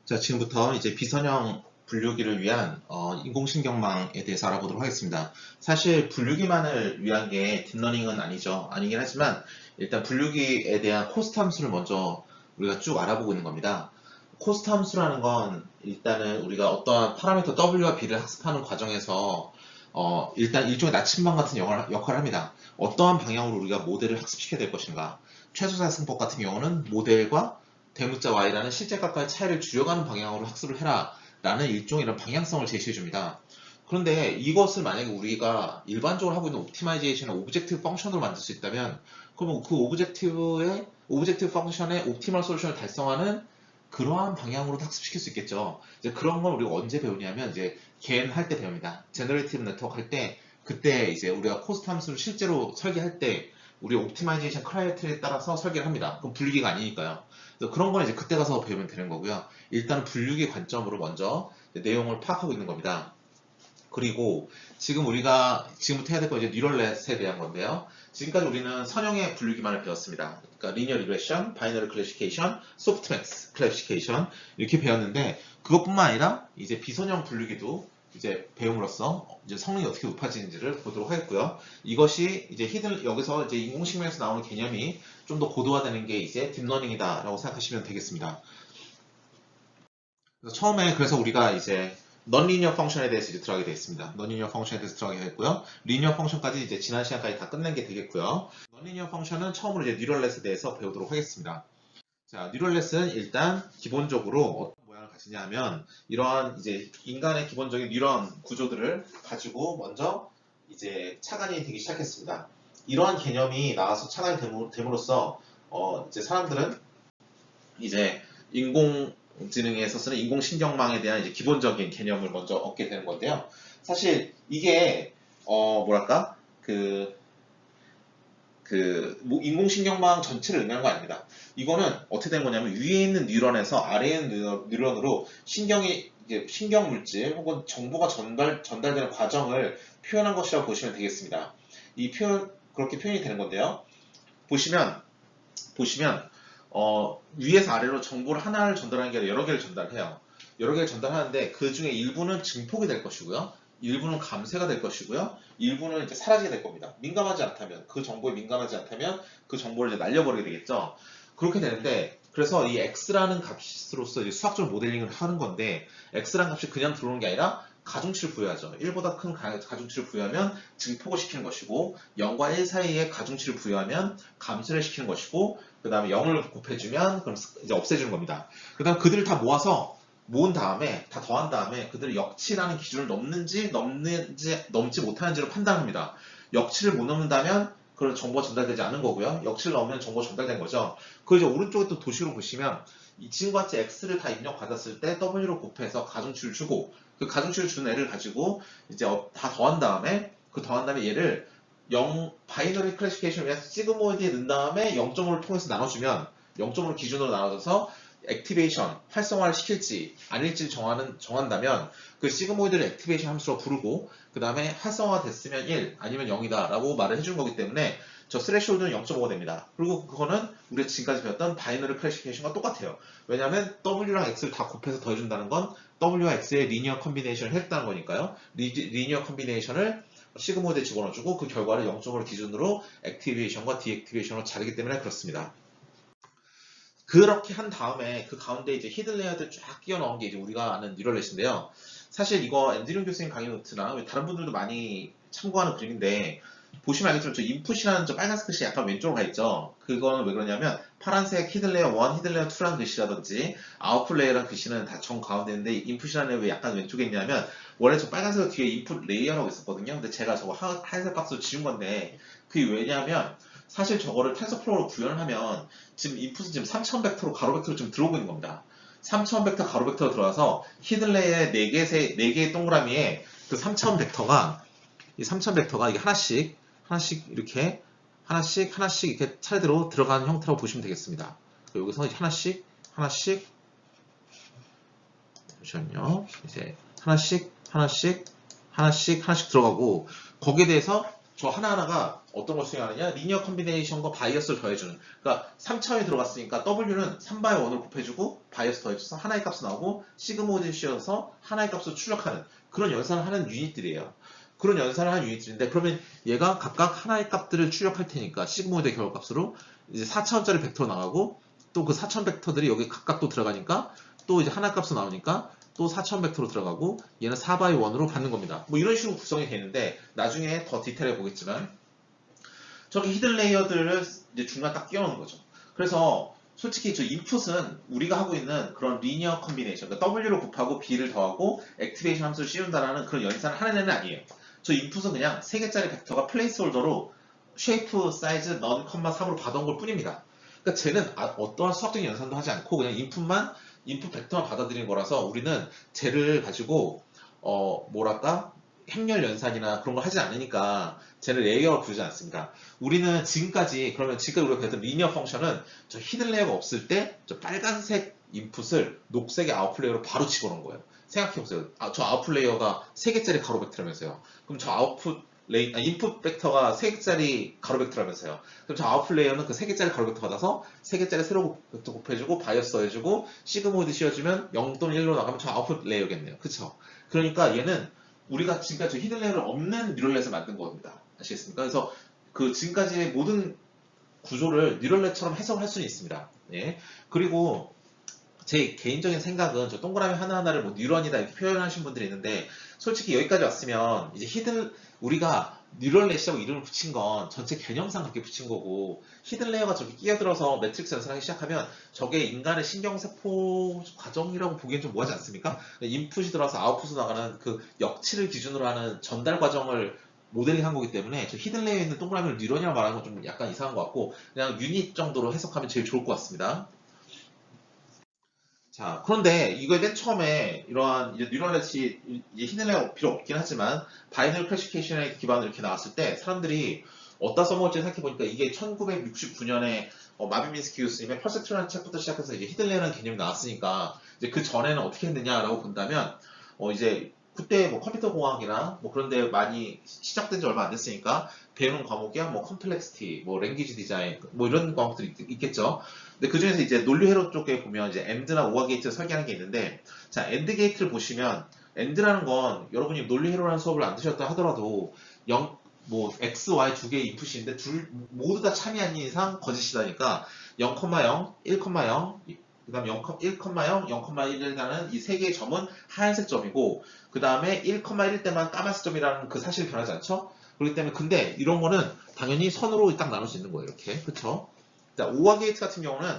자, 지금부터 이제 비선형 분류기를 위한 인공신경망에 대해서 알아보도록 하겠습니다. 사실 분류기만을 위한 게 딥러닝은 아니죠. 아니긴 하지만 일단 분류기에 대한 코스트 함수를 먼저 우리가 쭉 알아보고 있는 겁니다. 코스트 함수라는 건 일단은 우리가 어떠한 파라미터 W와 B를 학습하는 과정에서 일단 일종의 나침반 같은 역할을 합니다. 어떠한 방향으로 우리가 모델을 학습시켜야 될 것인가. 최소사승법 같은 경우는 모델과 대문자 y라는 실제값과의 차이를 줄여가는 방향으로 학습을 해라 라는 일종의 이런 방향성을 제시해 줍니다. 그런데 이것을 만약에 우리가 일반적으로 하고 있는 옵티마이제이션을 오브젝티브 펑션으로 만들 수 있다면 그러면 그 오브젝티브 펑션의 옵티멀 솔루션을 달성하는 그러한 방향으로도 학습시킬 수 있겠죠. 이제 그런 걸 우리가 언제 배우냐면 이제 겐 할 때 배웁니다. 제너레이티브 네트워크 할 때 그때 이제 우리가 코스트 함수를 실제로 설계할 때 우리 옵티마이제이션 크라이테리아에 따라서 설계를 합니다. 그럼 분류기가 아니니까요. 그래서 그런 건 이제 그때 가서 배우면 되는 거고요. 일단 분류기 관점으로 먼저 내용을 파악하고 있는 겁니다. 그리고 지금 우리가 지금부터 해야 될 건 이제 뉴럴넷에 대한 건데요. 지금까지 우리는 선형의 분류기만을 배웠습니다. 그러니까 리니어 리그레션, 바이너리 클래시피케이션, 소프트맥스 클래시피케이션 이렇게 배웠는데 그것뿐만 아니라 이제 비선형 분류기도 이제 배움으로써 이제 성능이 어떻게 높아지는지를 보도록 하겠고요. 이것이 이제 여기서 이제 인공식물에서 나오는 개념이 좀 더 고도화되는 게 이제 딥러닝이다라고 생각하시면 되겠습니다. 그래서 우리가 이제 넌리니어 펑션에 대해서 이제 들어가게 되겠습니다. 넌리니어 펑션에 대해서 들어가게 됐고요. 리니어 펑션까지 이제 지난 시간까지 다 끝낸 게 되겠고요. 넌리니어 펑션은 처음으로 이제 뉴럴넷에 대해서 배우도록 하겠습니다. 자, 뉴럴넷은 일단 기본적으로 어떤 모양을 가지냐 하면 이러한 이제 인간의 기본적인 뉴런 구조들을 가지고 먼저 이제 차관이 되기 시작했습니다. 이러한 개념이 나와서 차관이 됨으로써 이제 사람들은 이제 인공지능에서 쓰는 인공신경망에 대한 이제 기본적인 개념을 먼저 얻게 되는 건데요. 사실 이게 뭐랄까 인공신경망 전체를 의미하는 거 아닙니다. 이거는 어떻게 된 거냐면 위에 있는 뉴런에서 아래에 있는 뉴런으로 신경 물질 혹은 정보가 전달되는 과정을 표현한 것이라고 보시면 되겠습니다. 그렇게 표현이 되는 건데요. 보시면 위에서 아래로 정보를 하나를 전달하는 게 아니라 여러 개를 전달해요. 여러 개를 전달하는데 그 중에 일부는 증폭이 될 것이고요. 일부는 감쇄가 될 것이고요. 일부는 이제 사라지게 될 겁니다. 그 정보에 민감하지 않다면 그 정보를 이제 날려버리게 되겠죠. 그렇게 되는데 그래서 이 x라는 값으로서 이제 수학적 모델링을 하는 건데 x라는 값이 그냥 들어오는 게 아니라 가중치를 부여하죠. 1보다 큰 가중치를 부여하면 증폭을 시키는 것이고 0과 1 사이에 가중치를 부여하면 감쇄를 시키는 것이고 그 다음에 0을 곱해주면 그럼 이제 없애주는 겁니다. 그 다음 그들을 다 모은 다음에 다 더한 다음에 그들을 역치라는 기준을 넘지 못하는지를 판단합니다. 역치를 못 넘는다면 그런 정보가 전달되지 않은 거고요. 역치를 넘으면 정보가 전달된 거죠. 그 이제 오른쪽에 또 도식으로 보시면 이 지금과 같이 x를 다 입력받았을 때 w로 곱해서 가중치를 주고 그 가중치를 준 애를 가지고 이제 다 더한 다음에 얘를 바이너리 클래시피케이션을 위해서 시그모이드에 넣은 다음에 0.5를 통해서 나눠주면 0.5를 기준으로 나눠줘서 액티베이션, 활성화를 시킬지 아닐지를 정한다면 그 시그모이드를 액티베이션 함수로 부르고 그 다음에 활성화가 됐으면 1 아니면 0이다 라고 말을 해준 거기 때문에 저 스레시홀드는 0.5가 됩니다. 그리고 그거는 우리가 지금까지 배웠던 바이너리 클래시피케이션과 똑같아요. 왜냐하면 W랑 X를 다 곱해서 더해준다는 건 W와 X의 리니어 컨비네이션을 했다는 거니까요. 리니어 컨비네이션을 시그모이드에 집어넣어주고 그 결과를 0.5를 기준으로 액티베이션과 디액티베이션으로 자르기 때문에 그렇습니다. 그렇게 한 다음에 그 가운데 이제 히든 레이어들 쫙 끼워 넣은 게 이제 우리가 아는 뉴럴넷인데요. 사실 이거 앤드류 교수님 강의 노트나 다른 분들도 많이 참고하는 그림인데 보시면 알겠지만 저 인풋이라는 저 빨간색 글씨 약간 왼쪽으로 가 있죠. 그거는 왜 그러냐면 파란색 히든 레이어 1, 히든 레이어 2라는 글씨라든지 아웃풋 레이어라는 글씨는 다 정 가운데 있는데 인풋이라는 왜 약간 왼쪽에 있냐면 원래 저 빨간색 뒤에 인풋 레이어라고 있었거든요. 근데 제가 저거 하얀색 박스로 지운 건데 그게 왜냐면 사실 저거를 텐서플로우로 구현을 하면 지금 인풋은 지금 3000 벡터로 가로 벡터로 지금 들어오고 있는 겁니다. 3000 벡터 가로 벡터로 들어와서 히든 레이어의 4개의 동그라미에 그 3000 벡터가 이게 하나씩 이렇게 하나씩 이렇게 차례대로 들어가는 형태라고 보시면 되겠습니다. 여기서 하나씩 잠시만요. 이제 하나씩 들어가고 거기에 대해서 저 하나하나가 어떤 걸 수행하느냐? 리니어 컨비네이션과 바이어스를 더해주는. 그러니까 3차원이 들어갔으니까 W는 3/1을 곱해주고 바이어스 더해줘서 하나의 값이 나오고 시그모이드 씌워서 하나의 값을 출력하는 그런 연산을 하는 유닛들이에요. 그런 연산을 하는 유닛들인데 그러면 얘가 각각 하나의 값들을 출력할 테니까 시그모이드의 결과값으로 이제 4차원짜리 벡터로 나가고 또 그 4차원 벡터들이 여기 각각 또 들어가니까 또 이제 하나 값으로 나오니까 또 4차원 벡터로 들어가고 얘는 4/1으로 받는 겁니다. 뭐 이런 식으로 구성이 되는데 나중에 더 디테일해 보겠지만 저기 히든 레이어들을 이제 중간 딱 끼워놓는 거죠. 그래서 솔직히 저 인풋은 우리가 하고 있는 그런 리니어 컨비네이션, 그러니까 W를 곱하고 B를 더하고 액티베이션 함수를 씌운다라는 그런 연산을 하는 애는 아니에요. 저 인풋은 그냥 3개짜리 벡터가 플레이스홀더로 쉐이프 사이즈 넌 컴마 3으로 받아온 걸 뿐입니다. 그러니까 쟤는 어떠한 수학적인 연산도 하지 않고 그냥 인풋 벡터만 받아들이는 거라서 우리는 쟤를 가지고 뭐랄까 행렬 연산이나 그런 걸 하지 않으니까 쟤를 레이어로 부르지 않습니다. 우리는 지금까지 우리가 배웠던 리니어 펑션은 저 히든 레이어가 없을 때 저 빨간색 인풋을 녹색의 아웃풋 레이어로 바로 집어넣은 거예요. 생각해보세요. 저 아웃풋 레이어가 3개짜리 가로 벡터라면서요. 그럼 저 인풋 벡터가 3개짜리 가로 벡터라면서요. 그럼 저 아웃풋 레이어는 그 3개짜리 가로 벡터 받아서 3개짜리 세로 벡터 곱해주고 바이어스 더해주고 시그모이드 씌워주면 0 또는 1로 나가면 저 아웃풋 레이어겠네요. 그쵸? 그러니까 얘는 우리가 지금까지 히든 레이어를 없는 뉴럴넷을 만든 겁니다. 아시겠습니까? 그래서 그 지금까지의 모든 구조를 뉴럴넷처럼 해석을 할 수는 있습니다. 예. 그리고 제 개인적인 생각은 저 동그라미 하나하나를 뭐 뉴런이다 이렇게 표현하신 분들이 있는데 솔직히 여기까지 왔으면 이제 우리가 뉴럴넷이라고 이름을 붙인 건 전체 개념상 그렇게 붙인 거고 히든 레이어가 저기 끼어들어서 매트릭스 연산하기 시작하면 저게 인간의 신경세포 과정이라고 보기엔 좀 뭐하지 않습니까? 인풋이 들어와서 아웃풋으로 나가는 그 역치를 기준으로 하는 전달 과정을 모델링한 거기 때문에 저 히든 레이어에 있는 동그라미를 뉴런이라고 말하는 건 좀 약간 이상한 것 같고 그냥 유닛 정도로 해석하면 제일 좋을 것 같습니다. 자, 그런데 이거 맨 처음에 이러한 이제 뉴럴넷이 히든 레이어가 필요 없긴 하지만 바이너리 클래시피케이션에 기반으로 이렇게 나왔을 때 사람들이 어디다 써먹을지 생각해보니까 이게 1969년에 마빈 미스키 교수님의 퍼셉트라는 책부터 시작해서 이제 히든 레이어라는 개념이 나왔으니까 이제 그 전에는 어떻게 했느냐라고 본다면 이제 그때 뭐 컴퓨터 공학이나 뭐 그런 데 많이 시작된 지 얼마 안 됐으니까 배우는 과목이야 뭐 컴플렉시티, 뭐 랭귀지 디자인 뭐 이런 과목들이 있겠죠. 근데 그 중에서 이제 논리 회로 쪽에 보면 이제 AND나 OR 게이트를 설계하는 게 있는데, 자, AND 게이트를 보시면, AND라는 건 여러분이 논리 회로라는 수업을 안 드셨다 하더라도, 뭐, X, Y 두 개의 인풋인데, 모두 다 참이 아닌 이상 거짓이다니까, 0,0, 1,0, 그 다음 1,0, 0,1이라는 이 세 개의 점은 하얀색 점이고, 그 다음에 1,1 때만 까만색 점이라는 그 사실이 변하지 않죠? 그렇기 때문에, 근데 이런 거는 당연히 선으로 딱 나눌 수 있는 거예요, 이렇게. 그쵸? 자, 오화 게이트 같은 경우는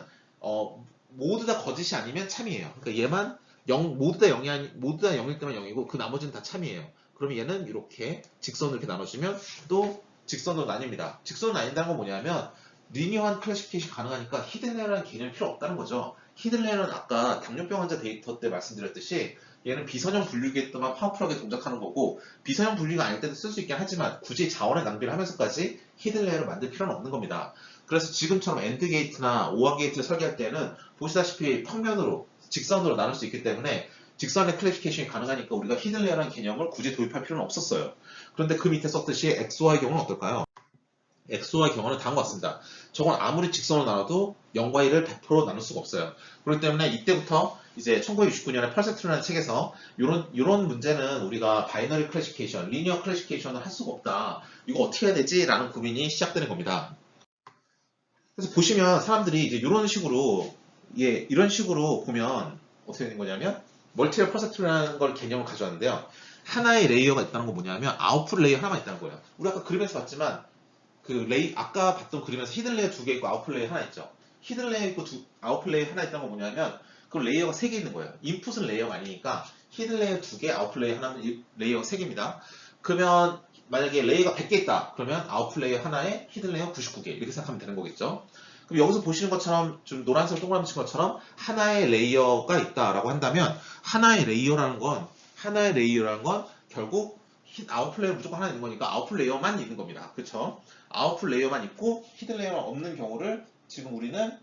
모두 다 거짓이 아니면 참이에요. 그러니까 얘만 모두 다 0이 모두 다 0일 때만 0이고 그 나머지는 다 참이에요. 그러면 얘는 이렇게 직선으로 이렇게 나눠주면 또 직선으로 나뉩니다. 직선으로 나뉜다는 건 뭐냐면 리니어한 클래시피케이션 가능하니까 히든 레이어라는 개념이 필요 없다는 거죠. 히든 레이어는 아까 당뇨병 환자 데이터 때 말씀드렸듯이 얘는 비선형 분류기에 또만 파워풀하게 동작하는 거고 비선형 분류가 아닐 때도 쓸 수 있긴 하지만 굳이 자원의 낭비를 하면서까지 히든 레이어를 만들 필요는 없는 겁니다. 그래서 지금처럼 엔드 게이트나 오화 게이트를 설계할 때는 보시다시피 평면으로 직선으로 나눌 수 있기 때문에 직선의 클래시피케이션이 가능하니까 우리가 히든 레이어라는 개념을 굳이 도입할 필요는 없었어요. 그런데 그 밑에 썼듯이 XO의 경우는 어떨까요? XO의 경우는 다음과 같습니다. 저건 아무리 직선으로 나눠도 0과 1을 100% 나눌 수가 없어요. 그렇기 때문에 이때부터 이제 1969년에 펄세트라는 책에서 이런 문제는 우리가 바이너리 클래시피케이션, 리니어 클래시피케이션을 할 수가 없다. 이거 어떻게 해야 되지? 라는 고민이 시작되는 겁니다. 그래서 보시면 사람들이 이제 이런 식으로 보면 어떻게 되는 거냐면 멀티레이어 퍼셉트라는 걸 개념을 가져왔는데요. 하나의 레이어가 있다는 건 뭐냐면 아웃풋 레이어 하나만 있다는 거예요. 우리 아까 그림에서 봤지만 아까 봤던 그림에서 히든 레이어 2개 있고 아웃풋 레이어 하나 있죠. 히든 레이어 있고 아웃풋 레이어 하나 있다는 건 뭐냐면 그 레이어가 3개 있는 거예요. 인풋은 레이어가 아니니까 히든 레이어 2개, 아웃풋 레이어 하나는 레이어가 3개입니다. 그러면 만약에 레이어가 100개 있다. 그러면 아웃풋 레이어 하나에 히든 레이어 99개 이렇게 생각하면 되는 거겠죠. 그럼 여기서 보시는 것처럼 좀 노란색 동그라미 친 것처럼 하나의 레이어가 있다라고 한다면 하나의 레이어라는 건 결국 아웃풋 레이어 무조건 하나 있는 거니까 아웃풋 레이어만 있는 겁니다. 그쵸? 아웃풋 레이어만 있고 히든 레이어가 없는 경우를 지금 우리는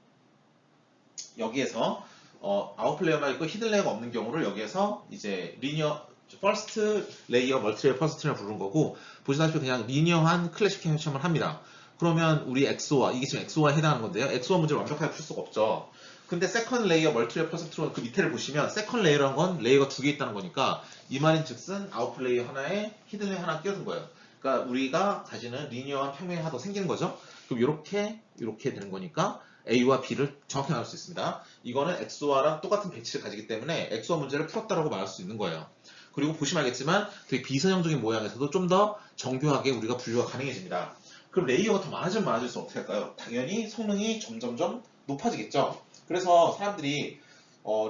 여기에서 아웃풋 레이어만 있고 히든 레이어가 없는 경우를 여기에서 이제 리니어 퍼스트 레이어 멀티레이어 퍼스트라고 부르는 거고, 보시다시피 그냥 리니어한 클래시피케이션을 합니다. 그러면 우리 엑소와, 이게 지금 엑소와에 해당하는 건데요. 엑소와 문제를 완벽하게 풀 수가 없죠. 근데 세컨드 레이어 멀티레이어 퍼스트로 그 밑에를 보시면 세컨드 레이어란 건 레이어가 두 개 있다는 거니까 이 말인 즉슨 아웃풋 레이어 하나에 히든 레이어 하나 끼워준 거예요. 그러니까 우리가 가지는 리니어한 평면이 하나 더 생기는 거죠. 그럼 이렇게 되는 거니까 A와 B를 정확히 나눌 수 있습니다. 이거는 엑소와랑 똑같은 배치를 가지기 때문에 엑소와 문제를 풀었다라고 말할 수 있는 거예요. 그리고 보시면 알겠지만 되게 비선형적인 모양에서도 좀 더 정교하게 우리가 분류가 가능해집니다. 그럼 레이어가 더 많아지면 많아질수록 어떻게 할까요? 당연히 성능이 점점점 높아지겠죠. 그래서 사람들이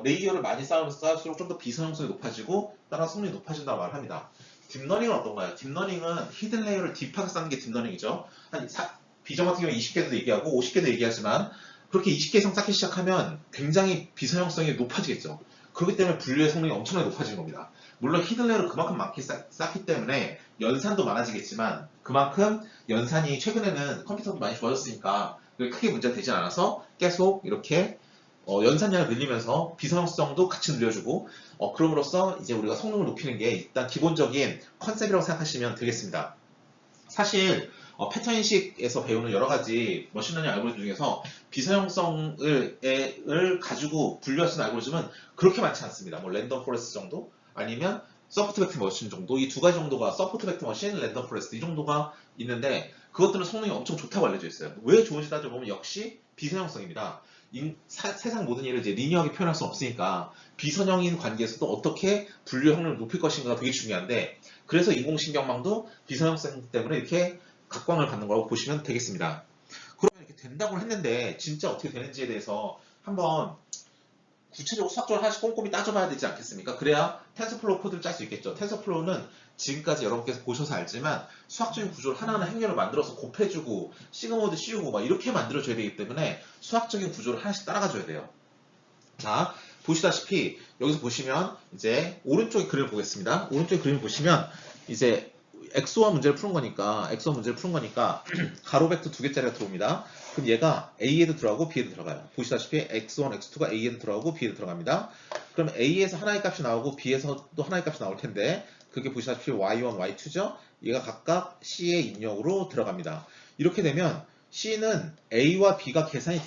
레이어를 많이 쌓을수록 좀 더 비선형성이 높아지고 따라 성능이 높아진다고 말합니다. 딥러닝은 어떤가요? 딥러닝은 히든 레이어를 딥하게 쌓는 게 딥러닝이죠. 비전 같은 경우는 20개도 얘기하고 50개도 얘기하지만 그렇게 20개 이상 쌓기 시작하면 굉장히 비선형성이 높아지겠죠. 그렇기 때문에 분류의 성능이 엄청나게 높아지는 겁니다. 물론 히든 레이어를 그만큼 많게 쌓기 때문에 연산도 많아지겠지만 그만큼 연산이 최근에는 컴퓨터도 많이 좋아졌으니까 크게 문제가 되지 않아서 계속 이렇게 연산량을 늘리면서 비선형성도 같이 늘려주고 그럼으로써 이제 우리가 성능을 높이는 게 일단 기본적인 컨셉이라고 생각하시면 되겠습니다. 사실 패턴 인식에서 배우는 여러 가지 머신러닝 알고리즘 중에서 비선형성을 가지고 분류할 수 있는 알고리즘은 그렇게 많지 않습니다. 뭐 랜덤 포레스트 정도 아니면 서포트 벡터 머신 정도, 이 두 가지 정도가 서포트 벡터 머신, 랜덤 포레스트 이 정도가 있는데 그것들은 성능이 엄청 좋다고 알려져 있어요. 왜 좋은지 따져보면 역시 비선형성입니다. 세상 모든 일을 이제 리니어하게 표현할 수 없으니까 비선형인 관계에서도 어떻게 분류 확률을 높일 것인가가 되게 중요한데 그래서 인공신경망도 비선형성 때문에 이렇게 각광을 받는 거라고 보시면 되겠습니다. 그러면 이렇게 된다고 했는데 진짜 어떻게 되는지에 대해서 한번 구체적으로 수학적으로 하나씩 꼼꼼히 따져봐야 되지 않겠습니까? 그래야 텐서플로우 코드를 짤 수 있겠죠. 텐서플로우는 지금까지 여러분께서 보셔서 알지만 수학적인 구조를 하나하나 행렬을 만들어서 곱해주고 시그모드 씌우고 막 이렇게 만들어줘야 되기 때문에 수학적인 구조를 하나씩 따라가줘야 돼요. 자, 보시다시피 여기서 보시면 이제 오른쪽에 그림을 보겠습니다. 오른쪽에 그림을 보시면 이제 엑소와 문제를 푸는 거니까 가로 벡터 두 개짜리가 들어옵니다. 그럼 얘가 A에도 들어가고 B에도 들어가요. 보시다시피 x1, x2가 A에도 들어가고 B에도 들어갑니다. 그럼 A에서 하나의 값이 나오고 B에서 또 하나의 값이 나올 텐데 그게 보시다시피 y1, y2죠. 얘가 각각 C의 입력으로 들어갑니다. 이렇게 되면 C는 A와 B가 계산이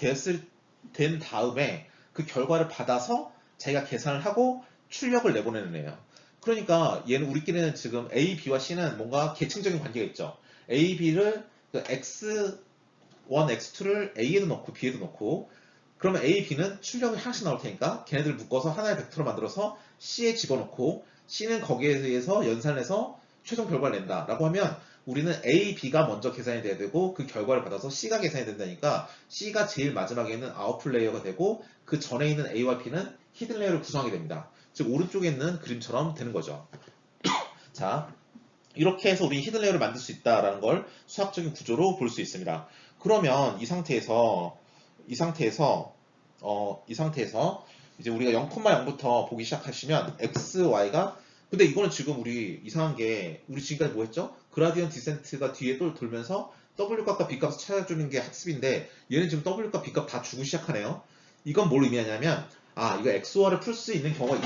된 다음에 그 결과를 받아서 자기가 계산을 하고 출력을 내보내는 애예요. 그러니까 얘는 우리끼리는 지금 A, B와 C는 뭔가 계층적인 관계가 있죠. A, B를 X1, X2를 A에도 넣고 B에도 넣고 그러면 A, B는 출력이 하나씩 나올 테니까 걔네들 묶어서 하나의 벡터로 만들어서 C에 집어넣고 C는 거기에 의해서 연산해서 최종 결과를 낸다 라고 하면 우리는 A, B가 먼저 계산이 돼야 되고 그 결과를 받아서 C가 계산이 된다니까 C가 제일 마지막에는 아웃풋 레이어가 되고 그 전에 있는 A와 B는 히든 레이어를 구성하게 됩니다. 즉 오른쪽에 있는 그림처럼 되는 거죠. 자, 이렇게 해서 우리 히든 레이어를 만들 수 있다라는 걸 수학적인 구조로 볼 수 있습니다. 그러면 이 상태에서 이제 우리가 0,0부터 보기 시작하시면 x, y가 근데 이거는 지금 우리 이상한 게 우리 지금까지 뭐 했죠? 그라디언 디센트가 뒤에 또 돌면서 w값과 b값을 찾아주는 게 학습인데 얘는 지금 w값, b값 다 주고 시작하네요. 이건 뭘 의미하냐면 이거 XOR을 풀 수 있는 경우가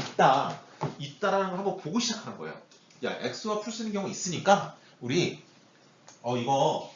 있다라는 걸 한번 보고 시작하는 거예요. 야, XOR 풀 수 있는 경우가 있으니까 우리 이거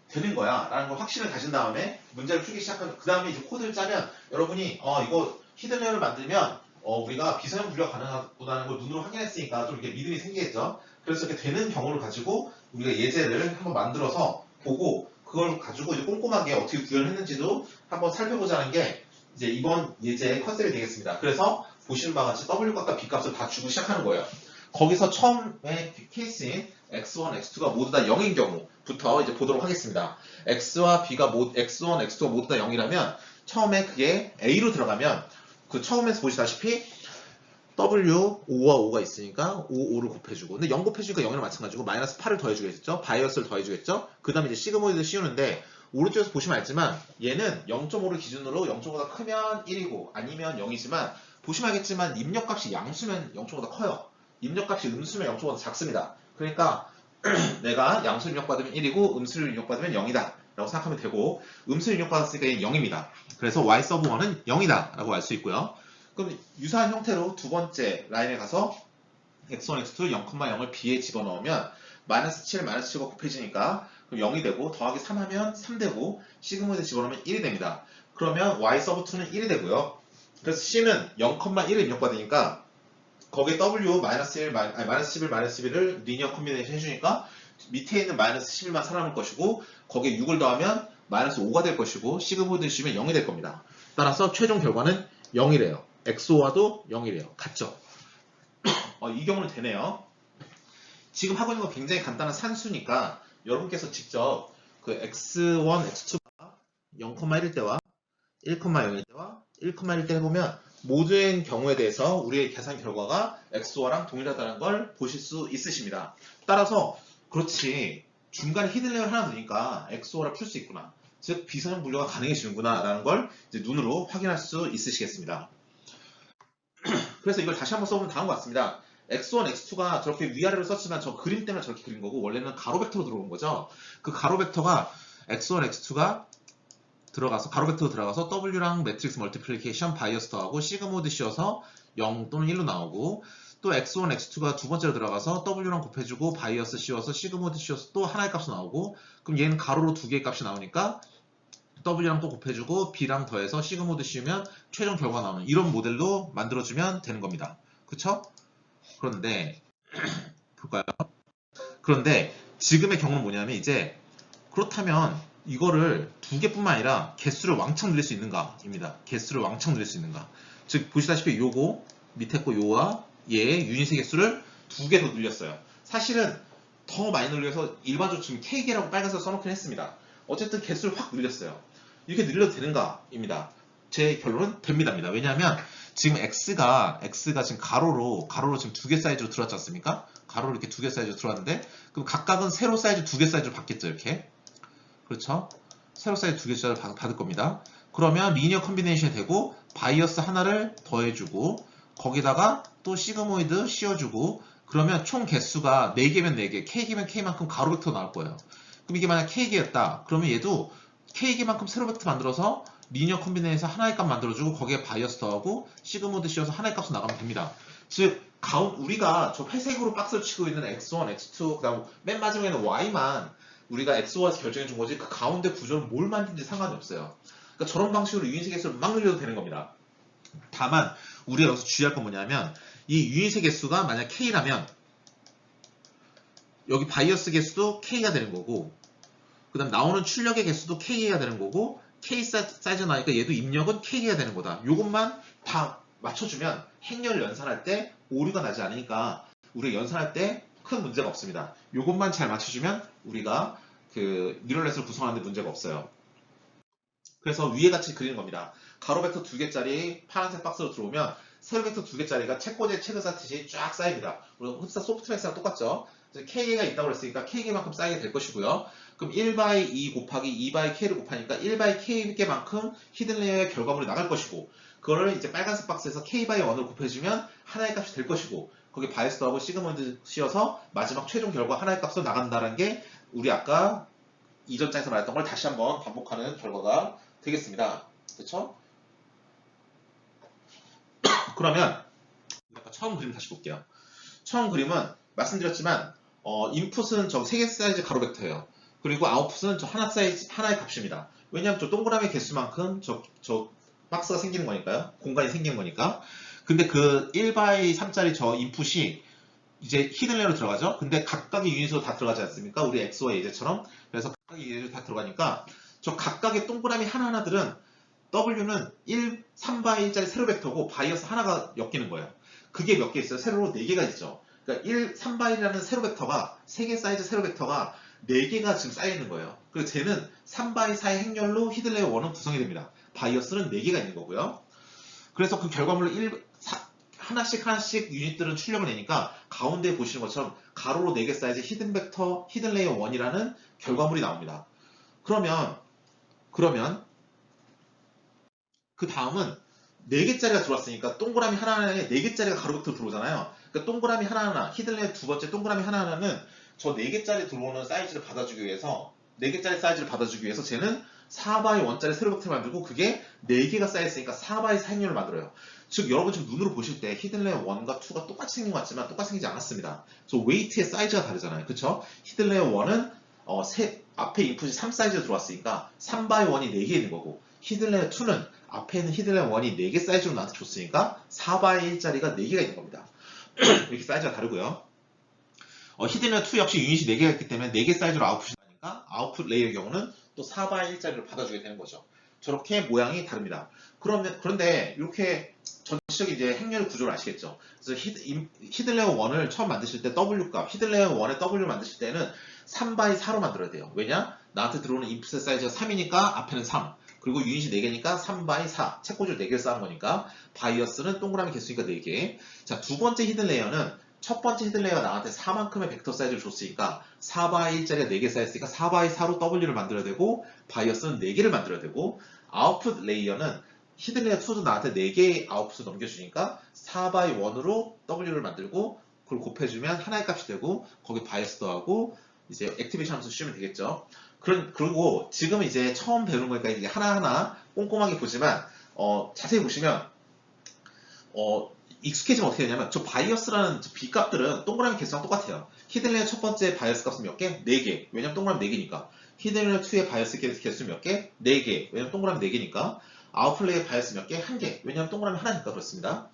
되는 거야 라는 걸 확신을 가진 다음에 문제를 풀기 시작하면 그 다음에 이제 코드를 짜면 여러분이 이거 히든 레이어를 만들면 우리가 비선형 분류가 가능하다는 걸 눈으로 확인했으니까 좀 이렇게 믿음이 생기겠죠. 그래서 이렇게 되는 경우를 가지고 우리가 예제를 한번 만들어서 보고 그걸 가지고 이제 꼼꼼하게 어떻게 구현했는지도 한번 살펴보자는 게 이제 이번 예제의 컨셉이 되겠습니다. 그래서 보시는 바와 같이 W값과 B값을 다 주고 시작하는 거예요. 거기서 처음에 케이스인 X1, X2가 모두 다 0인 경우부터 이제 보도록 하겠습니다. X1, X2가 모두 다 0이라면 처음에 그게 A로 들어가면 그 처음에서 보시다시피 W, 5와 5가 있으니까 5, 5를 곱해주고 근데 0 곱해주니까 0이랑 마찬가지고 마이너스 8을 더해주겠죠? 바이어스를 더해주겠죠? 그 다음에 이제 시그모이드 씌우는데 오른쪽에서 보시면 알지만 얘는 0.5를 기준으로 0.5보다 크면 1이고 아니면 0이지만 보시면 알겠지만 입력값이 양수면 0.5보다 커요. 입력값이 음수면 0.5보다 작습니다. 그러니까 내가 양수를 입력받으면 1이고 음수를 입력받으면 0이다 라고 생각하면 되고 음수를 입력받았으니까 얘는 0입니다. 그래서 y 서브 1은 0이다 라고 알 수 있고요. 그럼 유사한 형태로 두 번째 라인에 가서 x1, x2 0,0을 b에 집어넣으면 마이너스 7, 마이너스 7과 곱해지니까 그럼 0이 되고 더하기 3 하면 3 되고 시그모이드 집어넣으면 1이 됩니다. 그러면 y 서브 2는 1이 되고요. 그래서 c는 0,1을 입력받으니까 거기에 w 마이너스 1, 마이너스 11, 마이너스 11을 리니어 콤비네이션 해주니까 밑에 있는 마이너스 11만 살아남을 것이고 거기에 6을 더하면 마이너스 5가 될 것이고 시그모이드 씌우면 0이 될 겁니다. 따라서 최종 결과는 0이래요. XO와도 0이래요. 같죠? 이 경우는 되네요. 지금 하고 있는 거 굉장히 간단한 산수니까 여러분께서 직접 그 x1, x2가 0,1일 때와 1,0일 때와 1,1일 때 해보면 모든 경우에 대해서 우리의 계산 결과가 XO랑 동일하다는 걸 보실 수 있으십니다. 따라서 그렇지 중간에 히든 레이어를 하나 넣으니까 XO라 풀 수 있구나. 즉 비선형 분류가 가능해지는구나 라는 걸 이제 눈으로 확인할 수 있으시겠습니다. 그래서 이걸 다시 한번 써보면 다음과 같습니다. x1, x2가 저렇게 위아래로 썼지만 저 그림 때문에 저렇게 그린 거고 원래는 가로 벡터로 들어온 거죠. 그 가로 벡터가 x1, x2가 들어가서 가로 벡터로 들어가서 W랑 매트릭스 멀티플리케이션 바이어스 더하고 시그모드 씌워서 0 또는 1로 나오고 또 x1, x2가 두 번째로 들어가서 W랑 곱해주고 바이어스 씌워서 시그모드 씌워서 또 하나의 값이 나오고 그럼 얘는 가로로 두 개의 값이 나오니까 W랑 또 곱해주고 B랑 더해서 시그모드 씌우면 최종 결과가 나오는 이런 모델로 만들어주면 되는 겁니다. 그쵸? 그런데 볼까요? 그런데 지금의 경우는 뭐냐면 이제 그렇다면 이거를 두 개뿐만 아니라 개수를 왕창 늘릴 수 있는가 입니다. 개수를 왕창 늘릴 수 있는가. 즉 보시다시피 요거 밑에 거 요와 얘의 유닛의 개수를 두 개 더 늘렸어요. 사실은 더 많이 늘려서 일반적으로 지금 K개라고 빨간색 써놓긴 했습니다. 어쨌든 개수를 확 늘렸어요. 이렇게 늘려도 되는가 입니다. 제 결론은 됩니다입니다. 왜냐하면 지금 X가 지금 가로로 지금 두 개 사이즈로 들어왔지 않습니까? 가로로 이렇게 두 개 사이즈로 들어왔는데 그럼 각각은 세로 사이즈 두 개 사이즈로 받겠죠 이렇게. 그렇죠? 세로 사이즈 두 개짜리 받을 겁니다. 그러면 리니어 컨비네이션이 되고 바이어스 하나를 더해주고 거기다가 또 시그모이드 씌워주고 그러면 총 개수가 4개면 4개, K개면 K만큼 가로 벡터 나올 거예요. 그럼 이게 만약 K개였다. 그러면 얘도 K개만큼 세로 벡터 만들어서 리니어 컨비네이션 하나의 값 만들어주고 거기에 바이어스 더하고 시그모드 씌워서 하나의 값으로 나가면 됩니다. 즉 우리가 저 회색으로 박스를 치고 있는 X1, X2 그다음 맨 마지막에는 Y만 우리가 XO에서 결정해 준 거지 그 가운데 구조는 뭘 만든지 상관이 없어요. 그러니까 저런 방식으로 유인색 개수를 막 늘려도 되는 겁니다. 다만 우리가 여기서 주의할 건 뭐냐면 이 유인색 개수가 만약 K라면 여기 바이어스 개수도 K가 되는 거고 그 다음 나오는 출력의 개수도 K가 되는 거고 K 사이즈 나니까 얘도 입력은 K가 되는 거다. 이것만 다 맞춰주면 행렬 연산할 때 오류가 나지 않으니까 우리가 연산할 때 큰 문제가 없습니다. 이것만 잘 맞춰주면 우리가 그 뉴럴넷을 구성하는 데 문제가 없어요. 그래서 위에 같이 그리는 겁니다. 가로 벡터 두 개짜리 파란색 박스로 들어오면 세로 벡터 두 개짜리가 책꽂이에 책을 쌓듯이 쫙 쌓입니다. 물론 흡사 소프트맥스랑 똑같죠. K개가 있다고 그랬으니까 K개만큼 쌓이게 될 것이고요. 그럼 1/2 곱하기 2/K를 곱하니까 1/K개만큼 히든 레이어의 결과물이 나갈 것이고 그거를 이제 빨간색 박스에서 K/1을 곱해주면 하나의 값이 될 것이고 거기 바이어스 더하고 시그모이드 씌워서 마지막 최종 결과 하나의 값으로 나간다는 게 우리 아까 이전 장에서 말했던 걸 다시 한번 반복하는 결과가 되겠습니다. 그렇죠? 그러면 처음 그림 다시 볼게요. 처음 그림은 말씀드렸지만 인풋은 저 3개 사이즈 가로 벡터예요. 그리고 아웃풋은 저 하나의 값입니다. 왜냐하면 저 동그라미 개수만큼 저 박스가 생기는 거니까요. 공간이 생기는 거니까. 근데 그 1/3짜리 저 인풋이 이제 히든 레이어로 들어가죠. 근데 각각의 유닛으로 다 들어가지 않습니까? 우리 엑소와 예제처럼. 그래서 각각의 유닛으로 다 들어가니까 저 각각의 동그라미 하나하나들은 W는 3/1짜리 세로 벡터고 바이어스 하나가 엮이는 거예요. 그게 몇 개 있어요? 세로로 4개가 있죠. 그러니까 3/1이라는 세로 벡터가 3개 사이즈 세로 벡터가 4개가 지금 쌓여 있는 거예요. 그래서 쟤는 3/4의 행렬로 히든 레이어 1은 구성이 됩니다. 바이어스는 4개가 있는 거고요. 그래서 그 결과물을 하나씩 유닛들은 출력을 내니까 가운데 보시는 것처럼 가로로 4개 사이즈 히든 레이어 1이라는 결과물이 나옵니다. 그러면 그 다음은 4개짜리가 들어왔으니까 동그라미 하나하나에 4개짜리가 가로 벡터로 들어오잖아요. 그러니까 동그라미 하나하나, 히든 레이어 두 번째 동그라미 하나하나는 저 4개짜리 들어오는 사이즈를 받아주기 위해서 4개짜리 사이즈를 받아주기 위해서 쟤는 4/1짜리 세로 벡터를 만들고 그게 4개가 쌓여있으니까 4/4 행렬을 만들어요. 즉 여러분 지금 눈으로 보실 때 히든 레이어 1과 2가 똑같이 생긴 것 같지만 똑같이 생기지 않았습니다. 그래서 웨이트의 사이즈가 다르잖아요. 그쵸? 히든 레이어 1은 앞에 인풋이 3 사이즈로 들어왔으니까 3x1이 4개 있는 거고, 히든 레이어 2는 앞에 있는 히든 레이어 1이 4개 사이즈로 나한테 줬으니까 4x1짜리가 4개가 있는 겁니다. 이렇게 사이즈가 다르고요. 히든 레이어 2 역시 유닛이 4개가 있기 때문에 4개 사이즈로 아웃풋이 나니까 아웃풋 레이어의 경우는 또 4x1짜리를 받아주게 되는 거죠. 저렇게 모양이 다릅니다. 그런데 이렇게 전체적인 이제 행렬 구조를 아시겠죠? 그래서 히든 레이어 1을 처음 만드실 때 W 값, 히든 레이어 1의 W를 만드실 때는 3x4로 만들어야 돼요. 왜냐? 나한테 들어오는 인풋의 사이즈가 3이니까 앞에는 3. 그리고 유닛이 4개니까 3x4. 책꽂이를 4개를 쌓은 거니까 바이어스는 동그라미 개수니까 4개. 자, 두 번째 히든 레이어는 첫 번째 히든 레이어가 나한테 4만큼의 벡터 사이즈를 줬으니까 4x1짜리가 4개 쌓였으니까 4x4로 W를 만들어야 되고 바이어스는 4개를 만들어야 되고, 아웃풋 레이어는 히든 레이어 2도 나한테 4개의 아웃풋을 넘겨주니까 4x1으로 W를 만들고 그걸 곱해주면 하나의 값이 되고 거기 바이어스 더하고 이제 액티베이션 함수 쓰시면 되겠죠. 그리고 지금은 이제 처음 배우는 거니까 이게 하나하나 꼼꼼하게 보지만 자세히 보시면 익숙해지면 어떻게 되냐면 저 바이어스라는 저 B값들은 동그라미 개수랑 똑같아요. 히든 레이어 첫 번째 바이어스 값은 몇 개? 4개. 왜냐면 동그라미 4개니까. 히든 레이어 2의 바이어스 개수 몇 개? 4개. 왜냐면 동그라미 4개니까. 아웃풋 레이어 바이어스 몇 개? 1개. 왜냐면 동그라미 하나니까 그렇습니다.